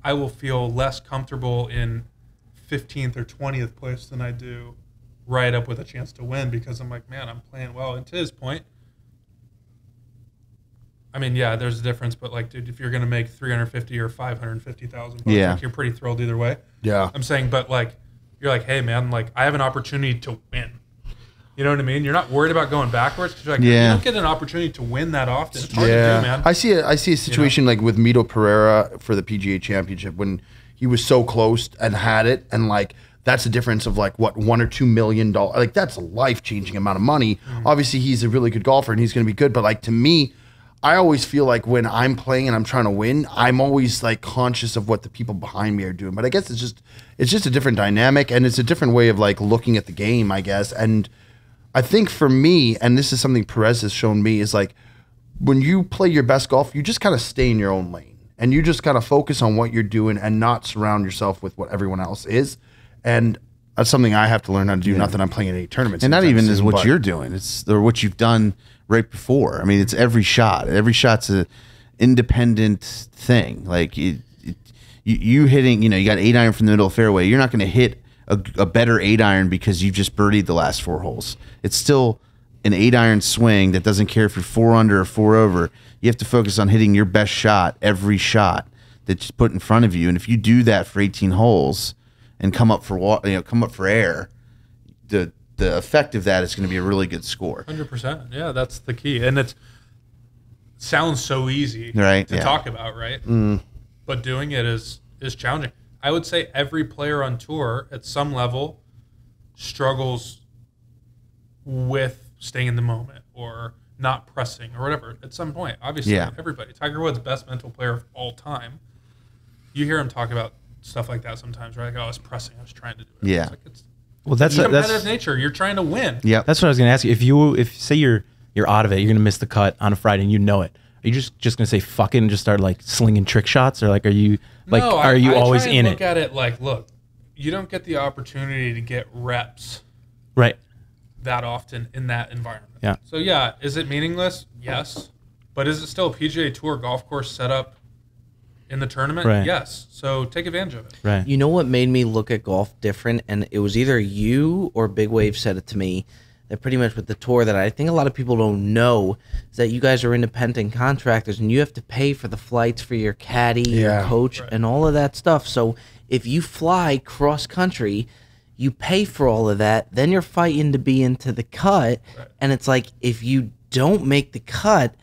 S3: I will feel less comfortable in 15th or 20th place than I do right up with a chance to win, because I'm like, man, I'm playing well. And to his point, I mean, yeah, there's a difference, but like, dude, if you're going to make 350 or 550,000 bucks, like, you're pretty thrilled either way.
S5: Yeah.
S3: I'm saying, but like, you're like, hey man, like, I have an opportunity to win. You know what I mean? You're not worried about going backwards, because you're like, you don't get an opportunity to win that often. It's hard to do, man.
S5: I see a situation like with Mito Pereira for the PGA Championship, when he was so close and had it, and like that's the difference of like what $1 or $2 million. Like, that's a life-changing amount of money. Obviously, he's a really good golfer and he's going to be good, but like, to me, I always feel like when I'm playing and I'm trying to win, I'm always like conscious of what the people behind me are doing. But I guess it's just a different dynamic, and it's a different way of like looking at the game, I guess. And I think for me, and this is something Perez has shown me, is like when you play your best golf, you just kind of stay in your own lane, and you just kind of focus on what you're doing and not surround yourself with what everyone else is. And that's something I have to learn how to do. Not that I'm playing in any tournaments,
S2: and not even is what you're doing. It's or what you've done right before. I mean, it's every shot. Every shot's a independent thing. Like you hitting, you got 8-iron from the middle of the fairway. You're not going to hit a better 8-iron because you just birdied the last 4 holes. It's still an 8-iron swing that doesn't care if you're 4 under or 4 over. You have to focus on hitting your best shot every shot that's put in front of you. And if you do that for 18 holes and come up for air, the effect of that is going to be a really good score.
S3: 100%. Yeah, that's the key. And it sounds so easy to talk about, right? But doing it is challenging. I would say every player on tour at some level struggles with staying in the moment or not pressing or whatever at some point. Obviously, everybody. Tiger Woods, best mental player of all time. You hear him talk about stuff like that sometimes, right? Like, oh, I was pressing. I was trying to do it.
S2: Yeah.
S3: It's like,
S4: well, that's
S3: competitive nature. You're trying to win.
S2: Yeah.
S4: That's what I was going to ask you. If say you're out of it, you're going to miss the cut on a Friday and you know it. Are you just going to say fuck it and just start like slinging trick shots, or like are you like are you always in it?
S3: Look at it like, look, you don't get the opportunity to get reps
S4: right
S3: that often in that environment.
S4: Yeah.
S3: So yeah, is it meaningless? Yes. But is it still a PGA Tour golf course setup in the tournament?
S4: Right.
S3: Yes. So take advantage of it.
S4: Right.
S1: You know what made me look at golf different? And it was either you or Big Wave said it to me, that pretty much with the tour, that I think a lot of people don't know, is that you guys are independent contractors and you have to pay for the flights for your caddy, your coach, and all of that stuff. So if you fly cross country, you pay for all of that, then you're fighting to be into the cut. Right. And it's like, if you don't make the cut,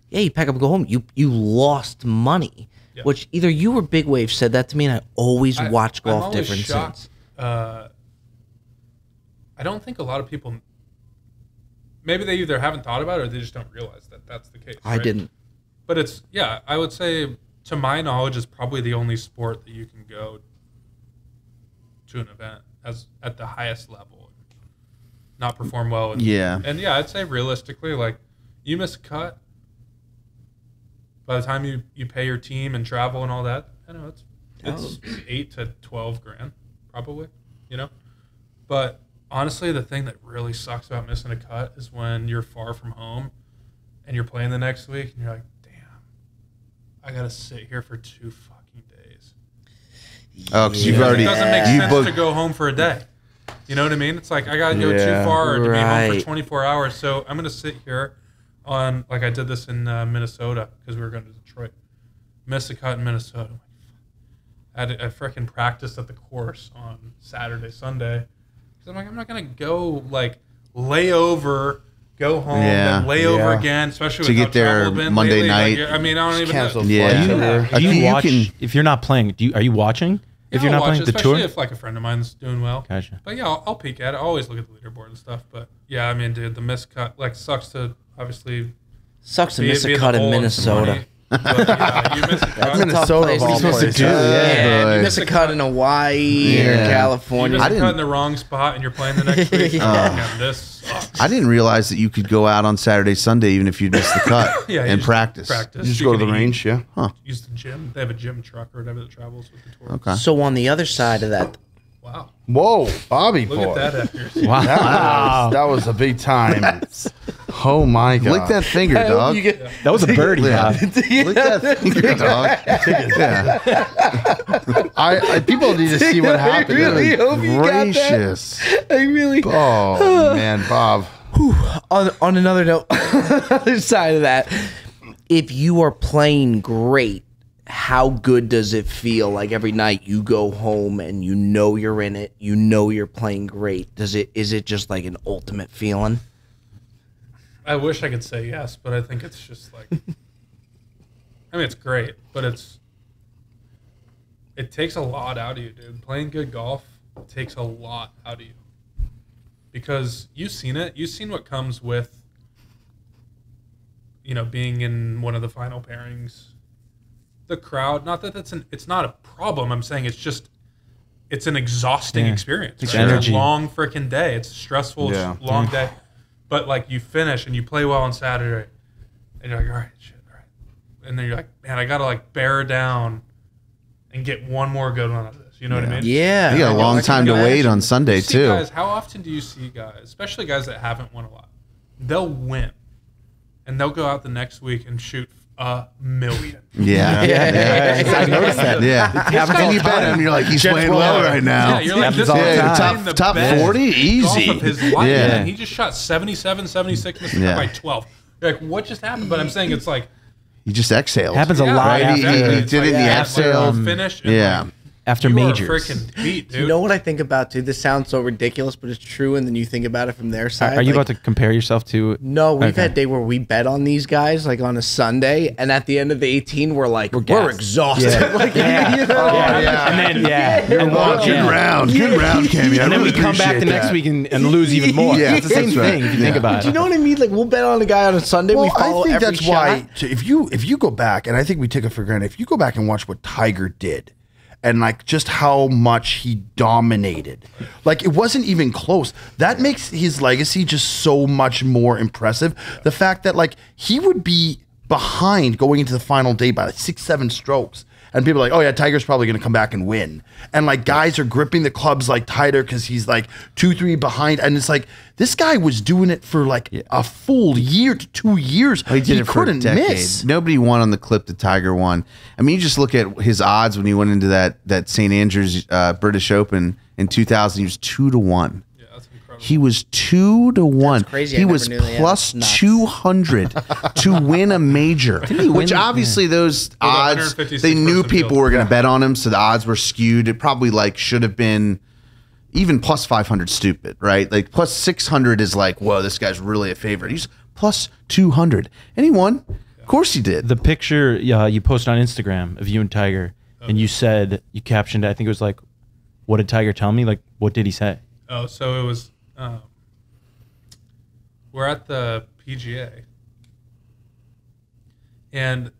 S1: you pack up and go home. You lost money. Yep. Which either you or Big Wave said that to me, and I always watch golf different since.
S3: I don't think a lot of people, maybe they either haven't thought about it or they just don't realize that that's the case.
S1: I didn't.
S3: But it's, I would say, to my knowledge, it's probably the only sport that you can go to an event at the highest level and not perform well. And I'd say realistically, like, you miss a cut, by the time you pay your team and travel and all that, I know it's $8 to $12 grand probably, But honestly, the thing that really sucks about missing a cut is when you're far from home and you're playing the next week and you're like, damn, I got to sit here for 2 fucking days.
S2: Oh, because you've already...
S3: It doesn't make sense to go home for a day. You know what I mean? It's like, I got to go too far to be home for 24 hours. So I'm going to sit here on, like I did this in Minnesota because we were going to Detroit. Missed a cut in Minnesota. I freaking practiced at the course on Saturday, Sunday. I'm like, I'm not gonna go like lay over, go home, then lay over again, especially
S2: to
S3: with
S2: get there Monday night.
S3: Like, I mean, I don't even
S5: cancel.
S3: know.
S4: Do you watch if you're not playing? Are you watching? If you're not playing the tour,
S3: especially if like a friend of mine's doing well.
S4: Gotcha.
S3: But yeah, I'll peek at it. I always look at the leaderboard and stuff. But yeah, I mean, dude, the missed cut like sucks to obviously
S1: miss a cut in Minnesota.
S3: But, yeah, you miss a cut.
S5: Minnesota of all places.
S1: You miss a cut in Hawaii or California.
S3: You miss a cut in the wrong spot and you're playing the next week. This sucks.
S2: I didn't realize that you could go out on Saturday, Sunday, even if you missed the cut and practice.
S5: You just go to the range,
S3: Use the gym. They have a gym truck or whatever that travels with the tour.
S2: Okay.
S1: So on the other side of that,
S3: Wow.
S5: Whoa, Bobby
S3: Look
S5: boy.
S3: at that accuracy.
S4: wow,
S5: That was a big time. Oh my god.
S2: Lick that finger, dog.
S4: that was a birdie.
S2: Yeah.
S4: Bob.
S2: Lick that finger, dog. Yeah.
S5: People need to see what happened.
S1: really hope you got that.
S2: Gracious.
S1: I really.
S5: Oh man, Bob.
S1: On another note, other side of that, if you are playing great, how good does it feel? Like every night you go home and you know you're in it, you know you're playing great. Is it just like an ultimate feeling?
S3: I wish I could say yes, but I think it's just like, I mean, it's great, but it takes a lot out of you, dude. Playing good golf takes a lot out of you because you've seen it. You've seen what comes with, being in one of the final pairings. The crowd, not that it's not a problem. I'm saying it's an exhausting experience.
S4: It's
S3: right?
S4: energy.
S3: It's a long freaking day. It's a stressful, long day. But like you finish and you play well on Saturday, and you're like, all right, and then you're like, man, I gotta like bear down and get one more good one out of this. You know what I mean?
S1: Yeah.
S2: You got a long time to wait on Sunday too.
S3: Guys, how often do you see guys, especially guys that haven't won a lot, they'll win, and they'll go out the next week and shoot 1 million.
S2: Yeah.
S4: I noticed that.
S2: Yeah. And you bet him, you're like, he's playing well right now.
S3: Yeah, you're like, this
S4: all
S3: is
S2: top 40, easy.
S3: golf of his life.
S2: Yeah.
S3: And he just shot 77, 76, missed by 12. You're like, what just happened? But I'm saying it's like,
S2: He just exhaled.
S4: Happens a lot
S2: Right? He
S4: after,
S2: did it in the exhale.
S3: finish.
S2: Yeah.
S4: after
S3: You
S4: majors.
S3: are freaking beat, dude.
S1: You know what I think about too? This sounds so ridiculous, but it's true. And then you think about it from their side.
S4: Are you
S1: like,
S4: about to compare yourself to?
S1: No, we've
S4: Okay.
S1: had day where we bet on these guys like on a Sunday, and at the end of the 18, we're like, we're
S4: gassed.
S1: exhausted.
S4: Yeah.
S1: Like,
S4: Yeah.
S1: you know?
S4: And then and
S2: Good round. Good round, Cammy. I
S4: And then
S2: really
S4: we come back the
S2: appreciate
S4: next
S2: that.
S4: week and lose even more.
S2: Yeah,
S4: It's the same
S2: that's right.
S4: thing if you think
S2: Yeah.
S4: about it.
S1: Do you know what I mean? Like we'll bet on a guy on a Sunday. we
S5: Well,
S1: follow
S5: I think
S1: every
S5: that's
S1: shot.
S5: why if you go back, and I think we take it for granted, if you go back and watch what Tiger did and like just how much he dominated, like it wasn't even close. That makes his legacy just so much more impressive. The fact that like he would be behind going into the final day by like 6-7 strokes. And people are like, oh yeah, Tiger's probably going to come back and win. And like guys are gripping the clubs like tighter because he's like 2-3 behind. And it's like, this guy was doing it for like a full year to 2 years.
S2: He did it for a
S5: couldn't
S2: decade.
S5: miss.
S2: Nobody won on the clip that Tiger won. I mean, you just look at his odds when he went into that St. Andrews British Open in 2000. He was 2-1.
S3: Yeah, that's incredible.
S2: He was 2-1.
S1: That's crazy. I
S2: He
S1: never
S2: was
S1: knew that.
S2: plus
S1: Nuts.
S2: 200 to win a major. Which obviously those
S3: the
S2: odds,
S3: 156th
S2: they knew
S3: person
S2: people
S3: field.
S2: were going to bet on him, so the odds were skewed. It probably like should have been even plus 500 stupid, right? Like plus 600 is like, whoa, this guy's really a favorite. He's plus 200. And he won. Of course he did.
S4: The picture you posted on Instagram of you and Tiger, and you said, you captioned it, I think it was like, what did Tiger tell me? Like, what did he say?
S3: Oh, so it was. We're at the PGA, and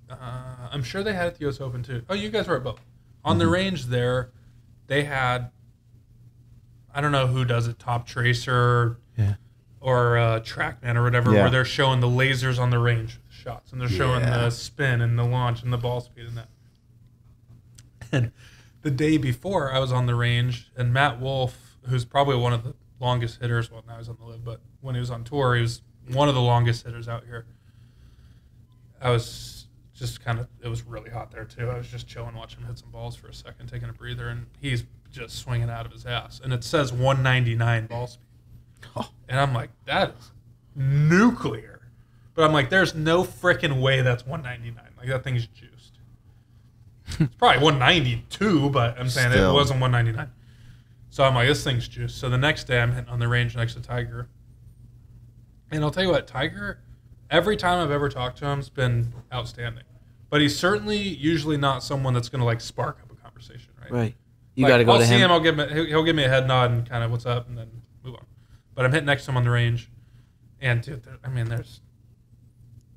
S3: I'm sure they had it at the U.S. Open too. Oh, you guys were at both. On the range there, they had. I don't know who does it, Top Tracer, or TrackMan or whatever, where they're showing the lasers on the range shots, and they're showing the spin and the launch and the ball speed and that. And the day before, I was on the range, and Matt Wolf, who's probably one of the longest hitters. Well, now he's on the live, but when he was on tour, he was one of the longest hitters out here. I was just it was really hot there too. I was just chilling, watching him hit some balls for a second, taking a breather, and he's just swinging out of his ass. And it says 199 ball speed. Oh. And I'm like, that is nuclear. But I'm like, there's no freaking way that's 199. Like, that thing's juiced. It's probably 192, but I'm saying it wasn't 199. So I'm like, this thing's juiced. So the next day I'm hitting on the range next to Tiger. And I'll tell you what, Tiger, every time I've ever talked to him, has been outstanding. But he's certainly usually not someone that's going to, like, spark up a conversation, right?
S1: Right. You got to go to him.
S3: I'll see him, he'll give me a head nod and kind of what's up, and then move on. But I'm hitting next to him on the range. And, dude,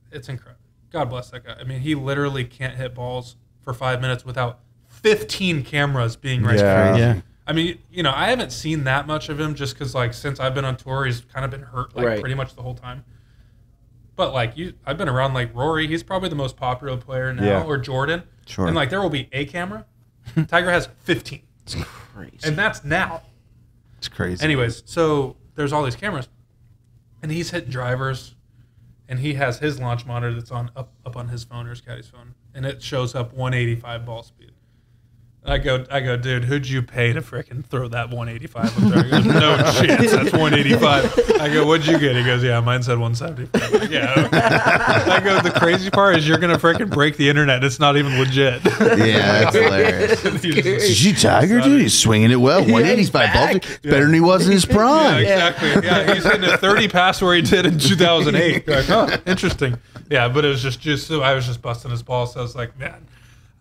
S3: it's incredible. God bless that guy. I mean, he literally can't hit balls for 5 minutes without 15 cameras being right there.
S4: Yeah.
S3: I mean, I haven't seen that much of him just because, like, since I've been on tour, he's kind of been hurt, like, pretty much the whole time. But, like, I've been around, like, Rory. He's probably the most popular player now, or Jordan.
S2: Sure.
S3: And, like, there will be a camera. Tiger has 15.
S1: It's crazy.
S3: And that's now.
S2: It's crazy.
S3: Anyways, so there's all these cameras. And he's hitting drivers. And he has his launch monitor that's up on his phone or his caddy's phone. And it shows up 185 ball speed. I go, dude, who'd you pay to frickin' throw that 185 up there? He goes, no chance, that's 185. I go, what'd you get? He goes, yeah, mine said 175. Like, yeah. I go, the crazy part is you're going to frickin' break the internet. It's not even legit.
S2: Yeah, that's hilarious. Is he Tiger, dude? He's swinging it well. 185 balls. It's better than he was in his prime.
S3: Yeah, exactly. Yeah, he's hitting a 30 pass where he did in 2008. Like, huh, interesting. Yeah, but it was just so I was just busting his balls. So I was like, man.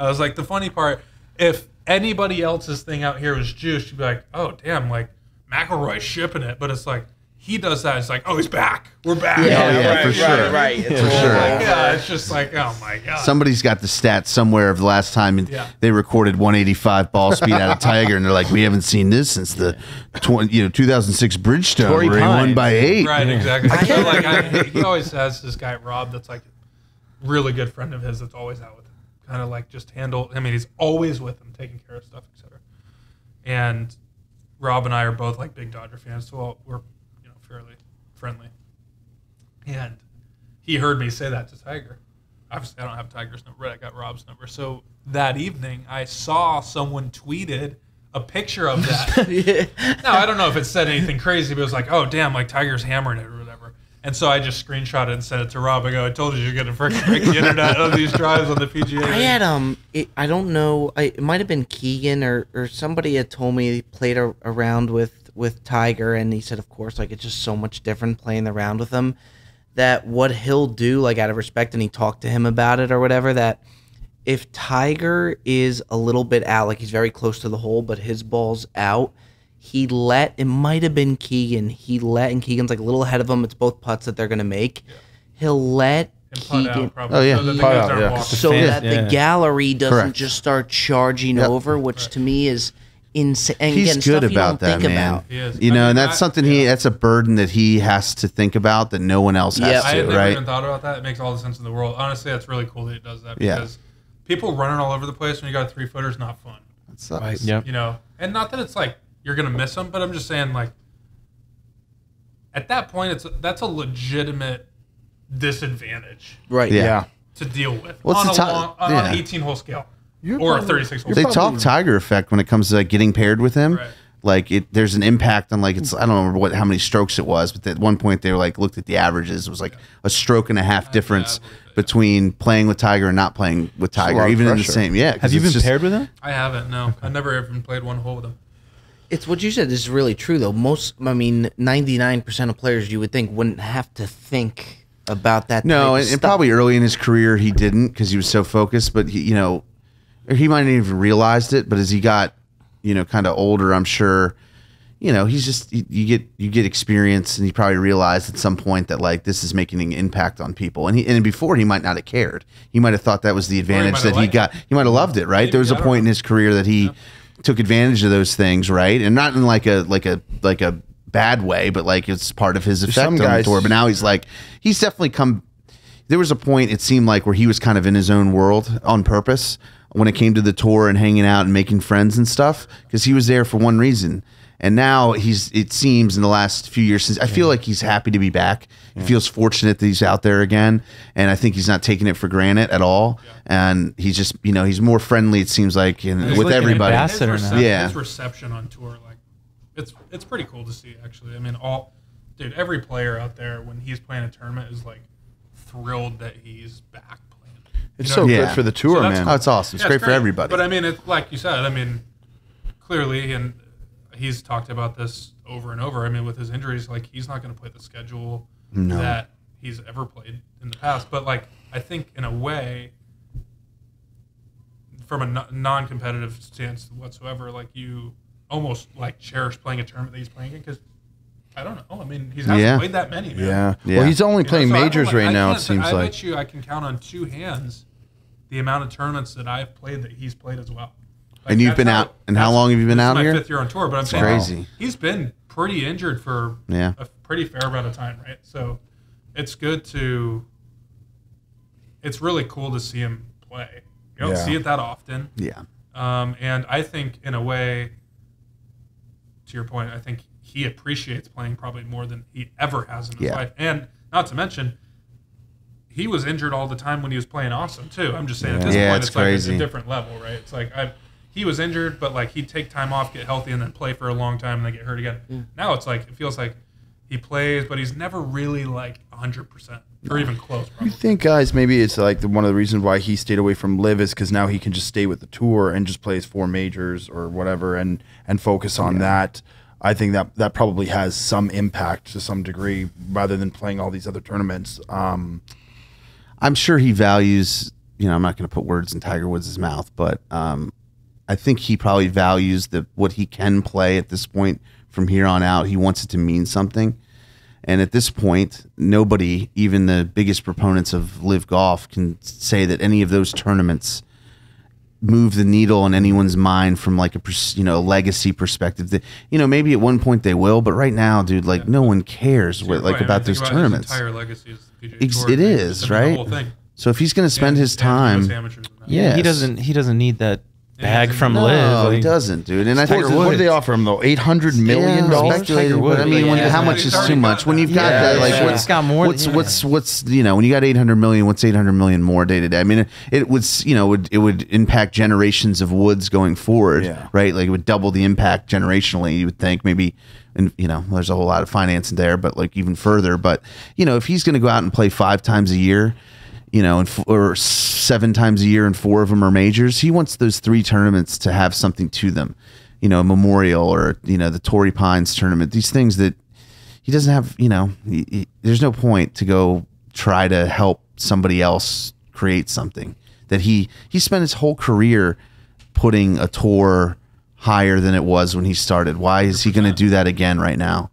S3: I was like, the funny part, if anybody else's thing out here was juiced, you'd be like, oh, damn, like, McElroy's shipping it. But it's like, he does that. It's like, oh, he's back. We're back.
S2: Yeah, for sure.
S1: Right.
S2: For sure.
S3: Yeah, it's just like, oh, my God.
S2: Somebody's got the stats somewhere of the last time they recorded 185 ball speed out of Tiger, and they're like, we haven't seen this since the 2006 Bridgestone where he won by 8.
S3: Right, exactly. I feel like he always has this guy, Rob, that's like a really good friend of his that's always out with him. Kind of like just he's always with him, taking care of stuff, etc. And Rob and I are both like big Dodger fans, so we're fairly friendly. And he heard me say that to Tiger. Obviously, I don't have Tiger's number, but I got Rob's number. So that evening, I saw someone tweeted a picture of that. Now, I don't know if it said anything crazy, but it was like, oh, damn, like Tiger's hammering it or whatever. And so I just screenshot it and sent it to Rob. I go, I told you you're going to freaking break the internet on these drives on the PGA.
S1: I had, I don't know, it might have been Keegan or somebody had told me he played around with Tiger, and he said, of course, like, it's just so much different playing around with him, that what he'll do, like, out of respect, and he talked to him about it or whatever, that if Tiger is a little bit out, like, he's very close to the hole, but his ball's out, it might have been Keegan, and Keegan's like a little ahead of him, it's both putts that they're going to make, he'll let Keegan, so that the gallery doesn't just start charging over, which to me is insane. And
S2: he's
S1: again,
S2: good about that, man. And that's something that's a burden that he has to think about that no one else has to,
S3: I had never
S2: right?
S3: even thought about that. It makes all the sense in the world. Honestly, that's really cool that he does that, because people running all over the place when you got a 3-footer is not fun.
S2: That sucks.
S4: Right. Yep.
S3: And not that it's like you're gonna miss them, but I'm just saying, like, at that point, that's a legitimate disadvantage,
S1: right?
S3: to deal with
S2: What's
S3: on an 18-hole scale or a 36-hole.
S2: They talk Tiger effect when it comes to like getting paired with him.
S3: Right.
S2: Like there's an impact on like I don't remember how many strokes it was, but at one point they were like looked at the averages. It was like a stroke and a half difference between playing with Tiger and not playing with Tiger, even in the same. Yeah.
S4: Have you been paired with him?
S3: I haven't. No, I never even played one hole with him.
S1: It's what you said is really true, though. 99% of players you would think wouldn't have to think about that.
S2: No, and probably early in his career he didn't because he was so focused. But he might not even realized it. But as he got, kind of older, I'm sure, he's just you get experience, and he probably realized at some point that like this is making an impact on people. And before he might not have cared. He might have thought that was the advantage that he got. He might have loved it, right? Maybe, there was a point in his career that he took advantage of those things, right? And not in like a bad way, but like it's part of his effect on the tour. But now he's definitely come. There was a point, it seemed like, where he was kind of in his own world on purpose when it came to the tour and hanging out and making friends and stuff, because he was there for one reason. And now it seems in the last few years since I feel like he's happy to be back. He feels fortunate that he's out there again. And I think he's not taking it for granted at all. And he's just, he's more friendly, it seems like, with like everybody.
S3: His reception on tour, like, it's pretty cool to see, actually. I mean, every player out there, when he's playing a tournament, is like thrilled that he's back playing.
S5: It's so good for the tour, man.
S2: Cool. Oh, it's awesome. It's great for everybody.
S3: But I mean, like you said, I mean, clearly, and he's talked about this over and over. I mean, with his injuries, like, he's not going to play the schedule that he's ever played in the past. But, like, I think in a way, from a non-competitive stance whatsoever, like, you almost like cherish playing a tournament that he's playing in, because I don't know. I mean, he hasn't played that many. Man.
S5: Yeah. Well, he's only playing majors right now. It seems like.
S3: I bet you I can count on two hands the amount of tournaments that I've played that he's played as well. Like,
S2: and you've been out. And how long have you been out here?
S3: My 5th year on tour, but I'm saying
S2: crazy.
S3: He's been pretty injured for a pretty fair amount of time, right? So it's good to. It's really cool to see him play. You don't see it that often.
S2: Yeah.
S3: And I think, in a way, to your point, I think he appreciates playing probably more than he ever has in his life. And not to mention, he was injured all the time when he was playing awesome too. I'm just saying, at this point, it's crazy. Like a different level, right? It's like he was injured, but like he'd take time off, get healthy, and then play for a long time, and then get hurt again. Yeah. Now it's like, it feels like he plays, but he's never really like 100% or even close. Probably.
S5: You think, guys, maybe it's like one of the reasons why he stayed away from Live is because now he can just stay with the tour and just play his 4 majors or whatever and focus on that. I think that probably has some impact to some degree rather than playing all these other tournaments.
S2: I'm sure he values, I'm not going to put words in Tiger Woods' mouth, but I think he probably values what he can play at this point from here on out. He wants it to mean something. And at this point, nobody, even the biggest proponents of Live Golf, can say that any of those tournaments move the needle in anyone's mind from like a legacy perspective. That, maybe at one point they will, but right now, dude, like no one cares about those tournaments.
S3: His entire legacy is the PGA Tour.
S2: It is, right?
S3: The whole thing.
S2: So if he's going to spend his time,
S4: he doesn't need that bag from
S2: no,
S4: Live.
S2: No, he doesn't, dude. And I think
S5: what do they offer him though? $800 million.
S2: Tiger Woods. I mean, how much is too much? When you've got that, like, what's when you got $800 million? What's $800 million more day to day? I mean, it would impact generations of Woods going forward, right? Like it would double the impact generationally. You would think maybe. And there's a whole lot of finance in there, but like even further. But if he's going to go out and play 5 times a year, or 7 times a year, and 4 of them are majors, he wants those 3 tournaments to have something to them, a memorial or the Torrey Pines tournament. These things that he doesn't have. There's no point to go try to help somebody else create something that he spent his whole career putting a tour higher than it was when he started. Why is he going to do that again right now?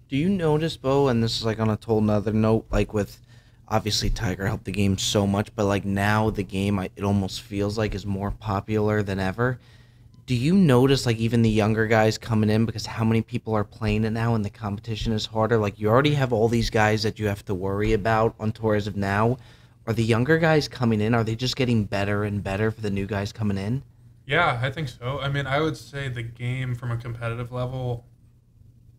S1: Do you notice, Beau, and this is like on a total other note, like with obviously Tiger helped the game so much, but like now the game, it almost feels like is more popular than ever. Do you notice like even the younger guys coming in, because how many people are playing it now and the competition is harder? Like you already have all these guys that you have to worry about on tour as of now. Are the younger guys coming in, are they just getting better and better for the new guys coming in?
S3: Yeah, I think so. I mean, I would say the game from a competitive level,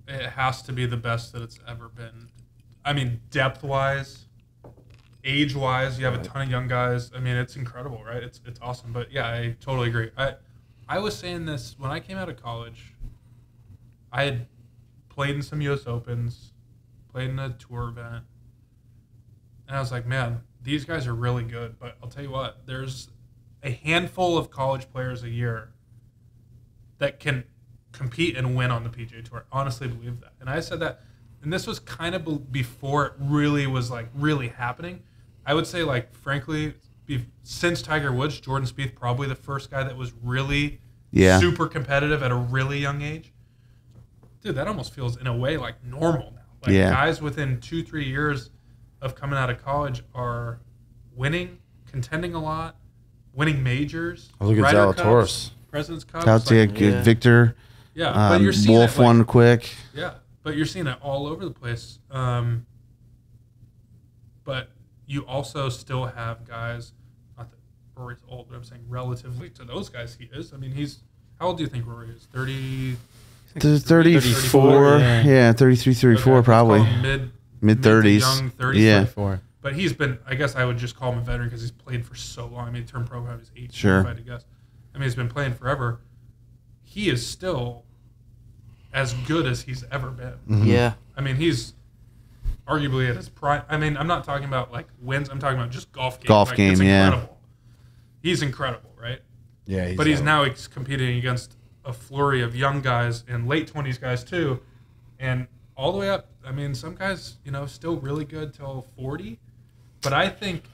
S3: it has to be the best that it's ever been. I mean, depth-wise, age-wise, you have a ton of young guys. I mean, it's incredible, right? It's awesome. But yeah, I totally agree. I was saying this when I came out of college. I had played in some U.S. Opens, played in a tour event, and I was like, man, these guys are really good. But I'll tell you what, there's a handful of college players a year that can compete and win on the PGA Tour. I honestly believe that. And I said that, and this was kind of before it really was like really happening. I would say, like, frankly, since Tiger Woods, Jordan Spieth probably the first guy that was really super competitive at a really young age. Dude, that almost feels in a way like normal now. Like guys within 2-3 years of coming out of college are winning, contending a lot, winning majors.
S5: Oh, look at Zalatoris.
S3: President's Cup.
S2: Victor.
S3: Yeah, but you're seeing
S2: Wolf won quick.
S3: Yeah, but you're seeing it all over the place. But you also still have guys, not that Rory's old, but I'm saying relatively to those guys he is. I mean, how old do you think Rory is? 30?
S2: 34. Yeah, 33, 34
S3: Okay,
S2: probably.
S3: let's call him
S2: Mid-30s.
S3: Young 30s.
S2: Yeah.
S3: But he's been, I guess I would just call him a veteran because he's played for so long. I mean, he turned pro when he was 18,
S2: Sure.
S3: if I had to guess. I mean, he's been playing forever. He is still as good as he's ever been.
S2: Mm-hmm.
S1: Yeah.
S3: I mean, he's arguably at his prime. I mean, I'm not talking about like wins. I'm talking about just golf game.
S2: Golf
S3: like,
S2: game,
S3: it's
S2: yeah.
S3: incredible. He's incredible, right?
S5: Yeah,
S3: But he's now competing against a flurry of young guys and late 20s guys too, and all the way up. I mean, some guys, still really good till 40. But I think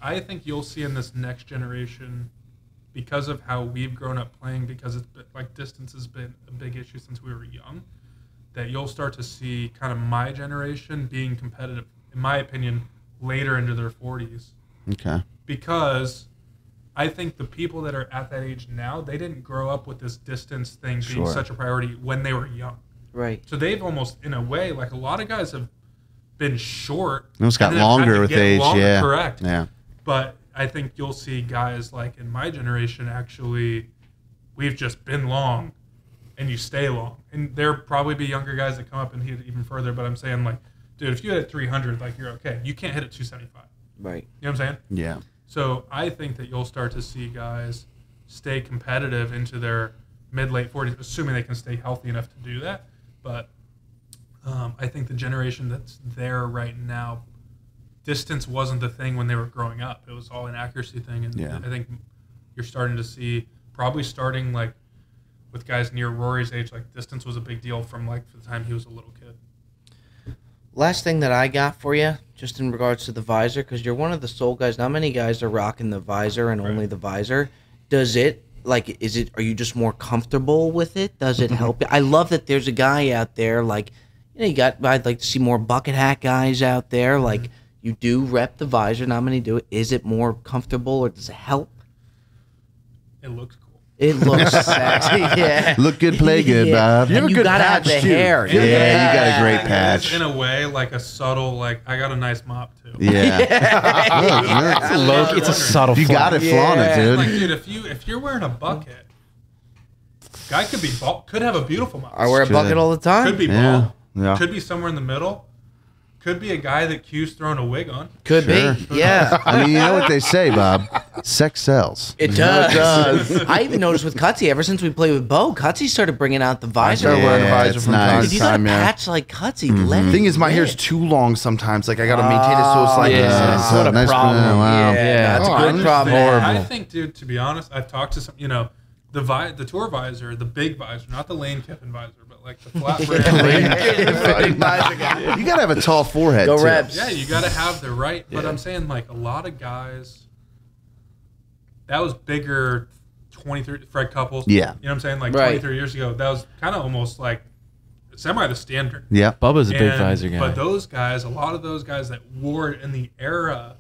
S3: you'll see in this next generation, because of how we've grown up playing, because it's been, like distance has been a big issue since we were young, that you'll start to see kind of my generation being competitive, in my opinion, later into their 40s.
S2: Okay.
S3: Because I think the people that are at that age now, they didn't grow up with this distance thing being such a priority when they were young.
S1: Right.
S3: So they've almost, in a way, like a lot of guys have been short.
S2: It's got
S3: and then have had
S2: longer
S3: to
S2: with
S3: get
S2: age,
S3: longer,
S2: yeah.
S3: Correct.
S2: Yeah.
S3: But I think you'll see guys like in my generation, actually, we've just been long, and you stay long. And there'll probably be younger guys that come up and hit it even further, but I'm saying, like, dude, if you hit it 300, like, you're okay. You can't hit it 275.
S1: Right.
S3: You know what I'm saying?
S2: Yeah.
S3: So I think that you'll start to see guys stay competitive into their mid-late 40s, assuming they can stay healthy enough to do that. But I think the generation that's there right now, distance wasn't the thing when they were growing up. It was all an accuracy thing. And
S2: Yeah.
S3: I think you're starting to see, probably starting like with guys near Rory's age, like distance was a big deal from like the time he was a little kid.
S1: Last thing that I got for you, just in regards to the visor, because you're one of the sole guys. Not many guys are rocking the visor and only the visor. Does it, like, are you just more comfortable with it? Does it help you? I love that there's a guy out there, like, I'd like to see more bucket hat guys out there. Like, you do rep the visor, not many do it. Is it more comfortable or does it help?
S3: It looks cool.
S1: It looks sexy, yeah.
S2: Look good, play good, Bob.
S1: And you gotta have the hair.
S2: Yeah, you got a great patch.
S3: It's in a way like a subtle, like, I got a nice mop too.
S2: Yeah.
S4: It's a subtle.
S2: You got it, flaunt it, dude.
S3: Like, dude, if you're wearing a bucket, guy could be bald, could have a beautiful mop.
S1: I wear a bucket all the time.
S3: Could be
S2: Yeah.
S3: bald.
S2: Yeah.
S3: Could be somewhere in the middle. Could be a guy that Q's throwing a wig on.
S1: Could
S2: Sure.
S1: be, yeah.
S2: I mean, you know what they say, Bob? Sex sells.
S1: It does. I even noticed with Cutsy, ever since we played with Beau, Cutsy started bringing out the visor.
S5: started wearing a visor
S2: it's
S5: from
S2: nice.
S5: time
S1: If
S5: to
S1: you got a
S5: time, yeah.
S1: patch like Cutsy, let it
S5: Thing is, my
S1: rip.
S5: hair's too long sometimes. Like, I gotta maintain it so it's like
S4: Yeah. What a
S2: nice
S4: problem.
S2: Wow.
S1: Yeah, that's
S5: Oh,
S1: a
S5: I
S1: good problem.
S3: I think, dude, to be honest, I've talked to some, the tour visor, the big visor, not the Lane Kiffin visor, but like the flat brim.
S2: You got to have a tall forehead,
S1: Go
S2: too.
S1: Rebs.
S3: Yeah, you got to have the right. But I'm saying, like, a lot of guys, that was bigger 23, Fred Couples.
S2: Yeah.
S3: You know what I'm saying? Like,
S1: Right.
S3: 23 years ago, that was kind of almost like semi the standard.
S2: Yeah.
S4: Bubba's a big
S3: And-
S4: visor guy.
S3: But those guys, a lot of those guys that wore it in the era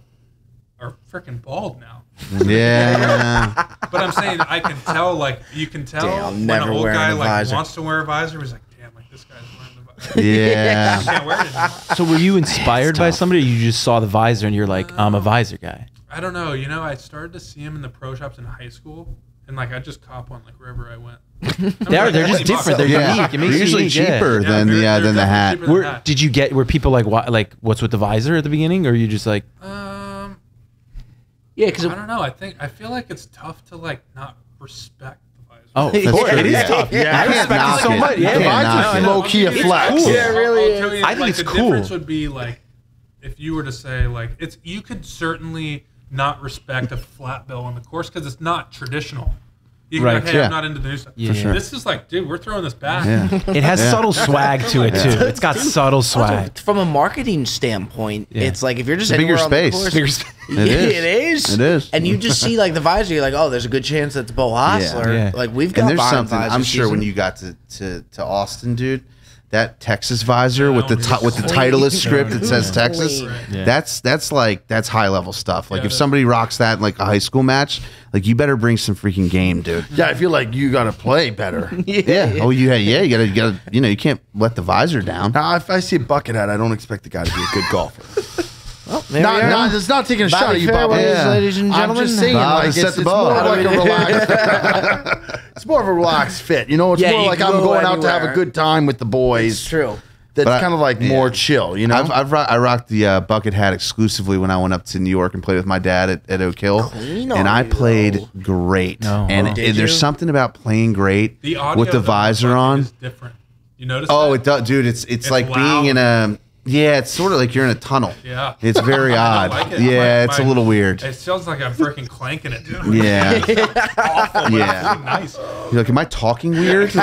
S3: are freaking bald now.
S2: Yeah.
S3: But I'm saying, I can tell, like, you can tell
S1: Damn,
S3: when
S1: never
S3: an old
S1: wearing
S3: guy,
S1: a
S3: like,
S1: visor.
S3: wants to wear a visor, he's like, damn, like, this guy's wearing the visor.
S2: Yeah.
S3: I can't wear it anymore.
S4: So were you inspired by somebody, or you just saw the visor and you're like, I'm a visor guy?
S3: I don't know. I started to see him in the pro shops in high school, and like I just cop one like wherever I went.
S4: They're just different. They're
S2: Yeah.
S4: unique. It
S2: They're
S4: makes
S2: usually
S4: unique, yeah.
S2: cheaper than the
S3: they're
S2: than the hat.
S3: definitely cheaper than that.
S4: Were people like what's with the visor at the beginning, or you just like,
S1: Yeah, because
S3: I don't know. I feel like it's tough to like not respect the visor.
S4: oh,
S2: That's
S4: boy,
S2: true,
S4: it is
S2: yeah.
S4: tough.
S2: Yeah,
S4: I
S2: you can't
S4: respect it
S2: knock
S4: so
S2: it.
S4: much.
S2: You
S4: Yeah,
S2: can't
S4: visor-
S2: knock it.
S5: low-key a
S3: It's
S5: flex.
S3: cool.
S1: Yeah, it really
S3: I'll tell you,
S4: I think
S3: like,
S4: it's
S3: the
S4: cool.
S3: difference would be like if you were to say like you could certainly not respect a flat bill on the course because it's not traditional. You can be
S4: Right,
S3: like, hey,
S2: yeah.
S3: I'm not into the new stuff.
S4: For sure.
S3: This is like, dude, we're throwing this back.
S2: Yeah.
S4: It has subtle swag to it too. It's got subtle swag.
S1: also, from a marketing standpoint, it's like if you're just
S2: It's a bigger
S1: anywhere on the
S2: space.
S1: course,
S2: It is.
S1: It is.
S2: It is.
S1: And you just see like the visor, you're like, oh, there's a good chance that's Beau Hossler.
S4: Yeah.
S1: Like we've got
S2: And there's
S1: behind
S2: something
S1: visor
S2: I'm sure when
S1: season.
S2: you got to Austin, dude. That Texas visor with the
S3: it's
S2: with the
S1: clean.
S2: Titleist script that says Texas,
S1: Clean.
S4: Yeah.
S2: that's high level stuff. Like
S3: Yeah,
S2: if
S3: it
S2: somebody rocks that in like a high school match, like you better bring some freaking game, dude.
S5: Yeah, I feel like you gotta play better.
S2: Yeah. Oh, you gotta you can't let the visor down.
S5: Now, if I see a bucket hat, I don't expect the guy to be a good golfer.
S1: Well, there we are.
S5: It's not taking a
S1: Bobby
S5: shot at you, Bob.
S1: fairways,
S2: Yeah.
S1: ladies and
S5: I'm
S1: gentlemen.
S5: just saying,
S2: Bob
S5: like,
S2: has set
S5: it's
S2: the
S5: more
S2: ball.
S5: like a relaxed. it's more of a relaxed fit. You know, it's
S1: Yeah,
S5: more
S1: you
S5: like
S1: can
S5: I'm
S1: go
S5: going out to have a
S1: anywhere.
S5: good time with the boys.
S1: It's true.
S5: That's
S2: But
S5: kind of like more chill, you know.
S2: I rocked the bucket hat exclusively when I went up to New York and played with my dad at Oak Hill,
S1: Clean
S2: and
S1: on
S2: I
S1: you,
S2: played
S1: though.
S2: great.
S4: No.
S2: And
S1: Did
S2: there's
S1: you?
S2: something about playing great
S3: The audio
S2: with the
S3: of
S2: visor
S3: bucket
S2: on.
S3: is different. You notice?
S2: Oh,
S3: that?
S2: it does, dude. It's like
S3: loud.
S2: being in a. Yeah, it's sort of like you're in a tunnel.
S3: Yeah.
S2: It's very
S3: I
S2: odd.
S3: don't like it.
S2: Yeah, it's a little weird.
S3: It sounds like I'm freaking clanking it, dude.
S2: Yeah.
S3: It's awful. But
S2: Yeah.
S3: It's really nice.
S2: You're like, am I talking weird?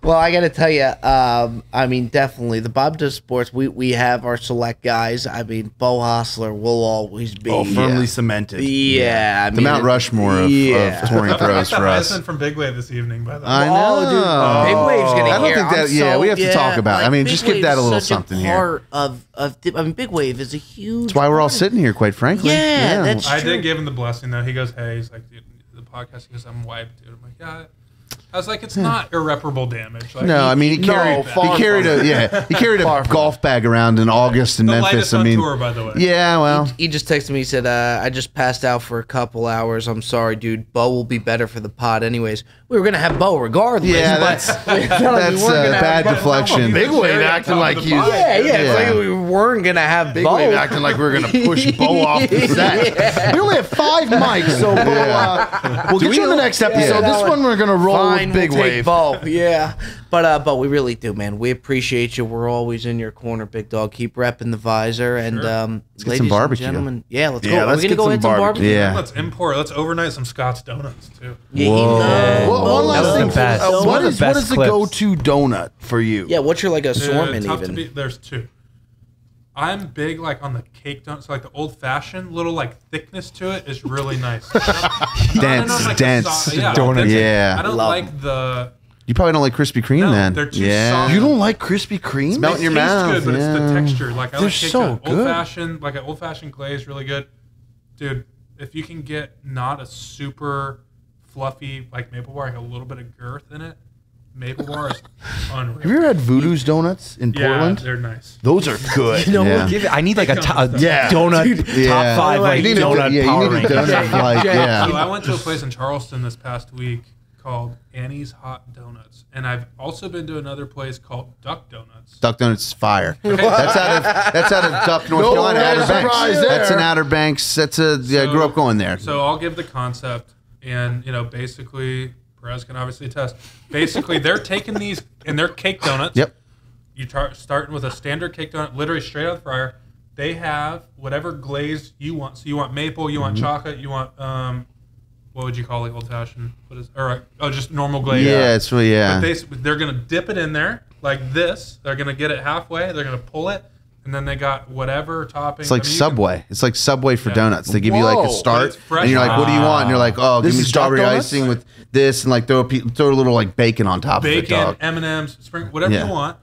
S1: Well, I got to tell you, I mean, definitely the Bob Does Sports. We have our select guys. I mean, Beau Hossler will always be
S5: firmly cemented.
S1: Yeah, I
S2: The
S1: mean,
S2: Mount Rushmore of touring
S3: I
S2: pros
S3: got
S2: for
S3: the
S2: us.
S3: Heisman from Big Wave this evening, by the way.
S2: I know.
S1: Big Wave's gonna
S2: I don't
S1: hear.
S2: think that.
S1: I'm
S2: Yeah,
S1: so-
S2: we have to talk about.
S1: like,
S2: I mean,
S1: Big
S2: just give
S1: Wave
S2: that a
S1: is
S2: little
S1: such
S2: something here.
S1: part of. I mean, Big Wave is a huge.
S2: That's why we're all
S1: part of-
S2: sitting here, quite frankly.
S1: Yeah, that's
S3: I
S1: true.
S3: did give him the blessing, though. He goes, hey, he's like, dude, the podcast, he goes, I'm wiped, dude. I'm like, yeah. I was like, it's not irreparable damage. Like,
S2: No, I mean he carried
S5: far
S2: he carried
S5: from
S2: he carried a golf bag around in August in
S3: the
S2: Memphis.
S3: lightest
S2: I
S3: on
S2: mean,
S3: tour, by the way.
S2: yeah, well,
S1: He just texted me. He said, "I just passed out for a couple hours. I'm sorry, dude. Beau will be better for the pod, anyways. We were gonna have Beau regardless.
S2: yeah,
S1: but
S2: that's
S1: we felt like we
S2: that's
S1: weren't gonna have
S2: bad
S1: Beau.
S2: deflection.
S5: Big Wave
S3: Very
S5: acting
S3: top
S5: like
S3: of the
S5: he's
S3: pod.
S1: Yeah, yeah. It's
S2: Yeah.
S1: like we weren't gonna have
S5: Big
S1: Beau.
S5: Wave acting like we're gonna push Beau off the set. We only have 5 mics, so Beau, we'll get you in the next episode.
S1: that
S5: This
S1: one-
S5: one we're gonna roll
S1: Fine,
S5: with Big
S1: we'll take
S5: Wave.
S1: Beau. Yeah, but we really do, man. We appreciate you. We're always in your corner, big dog. Keep repping the visor, and
S2: get
S1: ladies
S2: some barbecue.
S1: and gentlemen, yeah, let's
S5: Yeah,
S1: go.
S5: let's
S1: Are we
S5: get
S1: gonna go
S5: some
S1: hit some
S5: barbecue.
S1: barbecue?
S2: Yeah.
S3: Let's overnight some Scott's Donuts, too.
S1: Yeah,
S2: Whoa.
S5: One last
S4: That's
S5: thing.
S4: the best.
S5: What
S4: One of
S5: is
S4: the
S5: what
S4: best
S5: is the
S4: clips.
S5: go-to donut for you?
S1: Yeah, what's your like assortment
S3: Tough to
S1: even?
S3: beat. There's 2. I'm big like on the cake donuts, so like the old fashioned little like thickness to it is really nice.
S2: Dense.
S3: Yeah,
S4: Donut.
S3: dense.
S2: Yeah.
S3: I don't
S1: Love
S3: like the.
S2: You probably don't like Krispy Kreme
S3: No,
S2: then.
S3: they're too
S2: yeah.
S3: soft.
S5: You don't like Krispy Kreme?
S2: Melt in your
S3: It tastes
S2: mouth.
S3: good, but it's the
S2: yeah.
S3: texture. Like I
S5: They're
S3: like cake
S5: so good.
S3: old fashioned, like an old fashioned glaze, really good, dude. If you can get not a super fluffy like maple bar, like a little bit of girth in it, maple bar is unreal.
S5: Have you ever had Voodoo's Donuts in
S3: Yeah,
S5: Portland?
S3: they're nice.
S5: Those are good.
S4: You know,
S2: Yeah.
S4: give it, I need like a
S5: Yeah.
S4: donut
S2: Yeah.
S4: top 5 like
S2: You need a-
S4: donut
S2: yeah, you
S4: power
S2: need a
S4: ranking.
S2: donut like yeah.
S3: So I went to a place in Charleston this past week called Annie's Hot Donuts, and I've also been to another place called Duck Donuts.
S2: Duck Donuts is fire. That's out of Duck, North
S5: No
S2: Carolina,
S5: real
S2: Outer Banks.
S5: surprise
S2: That's
S5: there.
S2: in Outer Banks. That's a I grew up going there.
S3: So I'll give the concept, and basically, Perez can obviously attest. Basically, they're taking these and they're cake donuts.
S2: Yep.
S3: You starting with a standard cake donut, literally straight out of the fryer. They have whatever glaze you want. So you want maple, you want chocolate, you want what would you call like old fashioned? What is just normal glaze?
S2: Yeah, it's really
S3: But
S2: yeah.
S3: they're gonna dip it in there like this. They're gonna get it halfway. They're gonna pull it, and then they got whatever topping.
S2: It's like Subway. It's like Subway for
S3: Yeah.
S2: donuts. They give you like
S5: Whoa.
S2: a start,
S3: It's fresh.
S2: and you're like, "What do you want?" And you're like, "Oh,
S5: This
S2: give me
S5: is Duck
S2: strawberry
S5: Donuts?
S2: icing with this, and like throw a little like bacon on top of it,
S3: bacon,
S2: dog."
S3: M&Ms, spring, whatever
S2: Yeah.
S3: you want.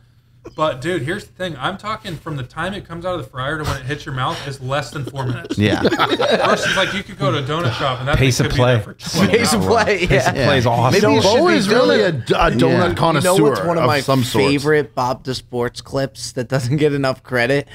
S3: But dude, here's the thing. I'm talking from the time it comes out of the fryer to when it hits your mouth is less than 4 minutes.
S2: Yeah,
S3: Versus like you could go to a donut shop and that
S4: Pace
S3: thing
S4: of
S3: could
S4: play.
S3: be there for 12
S1: Pace of
S3: hours.
S1: play, yeah.
S4: Plays awesome.
S2: Maybe it should
S5: Beau
S2: be
S5: is really a
S2: donut.
S5: donut
S2: Yeah.
S5: connoisseur
S1: You know what's one of my
S5: of some sort.
S1: favorite Bob the Sports clips that doesn't get enough credit?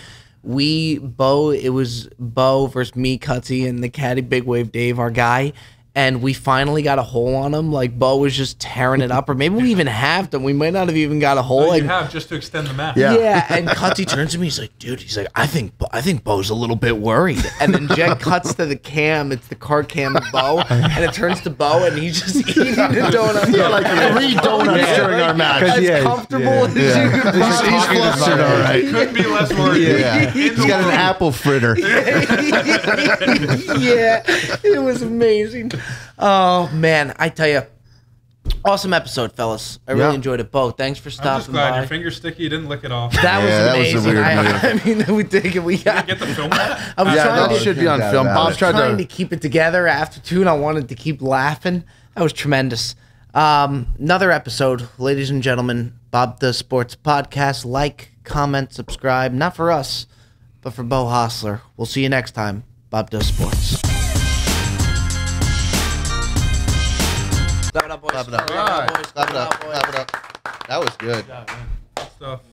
S1: It was Beau versus me, Cutsy, and the caddy Big Wave Dave, our guy. And we finally got a hole on him. Like Beau was just tearing it up, or maybe we even halved him. We might not have even got a hole.
S3: Well,
S1: Like,
S3: you have just to extend the match.
S5: Yeah.
S1: yeah, and Cutsy turns to me. He's like, "Dude," he's like, "I think Beau's a little bit worried." And then Jet cuts to the cam. It's the card cam of Beau, and it turns to Beau, and he's just eating a donut.
S5: Yeah, like 3 donuts during our match.
S1: as
S4: yeah,
S1: comfortable as
S2: yeah.
S1: you could
S2: He's flustered, all right.
S3: Could be less worried.
S2: Yeah, he's got an apple fritter.
S1: Yeah, it was amazing. Oh man, I tell you, awesome episode, fellas. I really
S5: Yeah.
S1: enjoyed it. Beau, thanks for
S3: I'm just
S1: stopping
S3: glad
S1: by.
S3: your finger's sticky. You didn't lick it off.
S1: That was
S2: Yeah, that was a
S1: amazing.
S2: weird move.
S1: I mean, we think we got.
S3: Get the film back.
S1: I was
S5: Yeah,
S1: trying
S5: that
S1: to
S5: should be on
S2: Got
S5: film.
S2: it out.
S5: Bob's tried
S1: trying to
S5: to.
S1: keep it together after 2, and I wanted to keep laughing. That was tremendous. Another episode, ladies and gentlemen. Bob the Sports Podcast. Like, comment, subscribe. Not for us, but for Beau Hossler. We'll see you next time. Bob does sports. Clap it up, boys.
S2: Clap it up.
S1: Clap it up, boys.
S2: Clap it up. Clap it up. That was good.
S3: Stuff.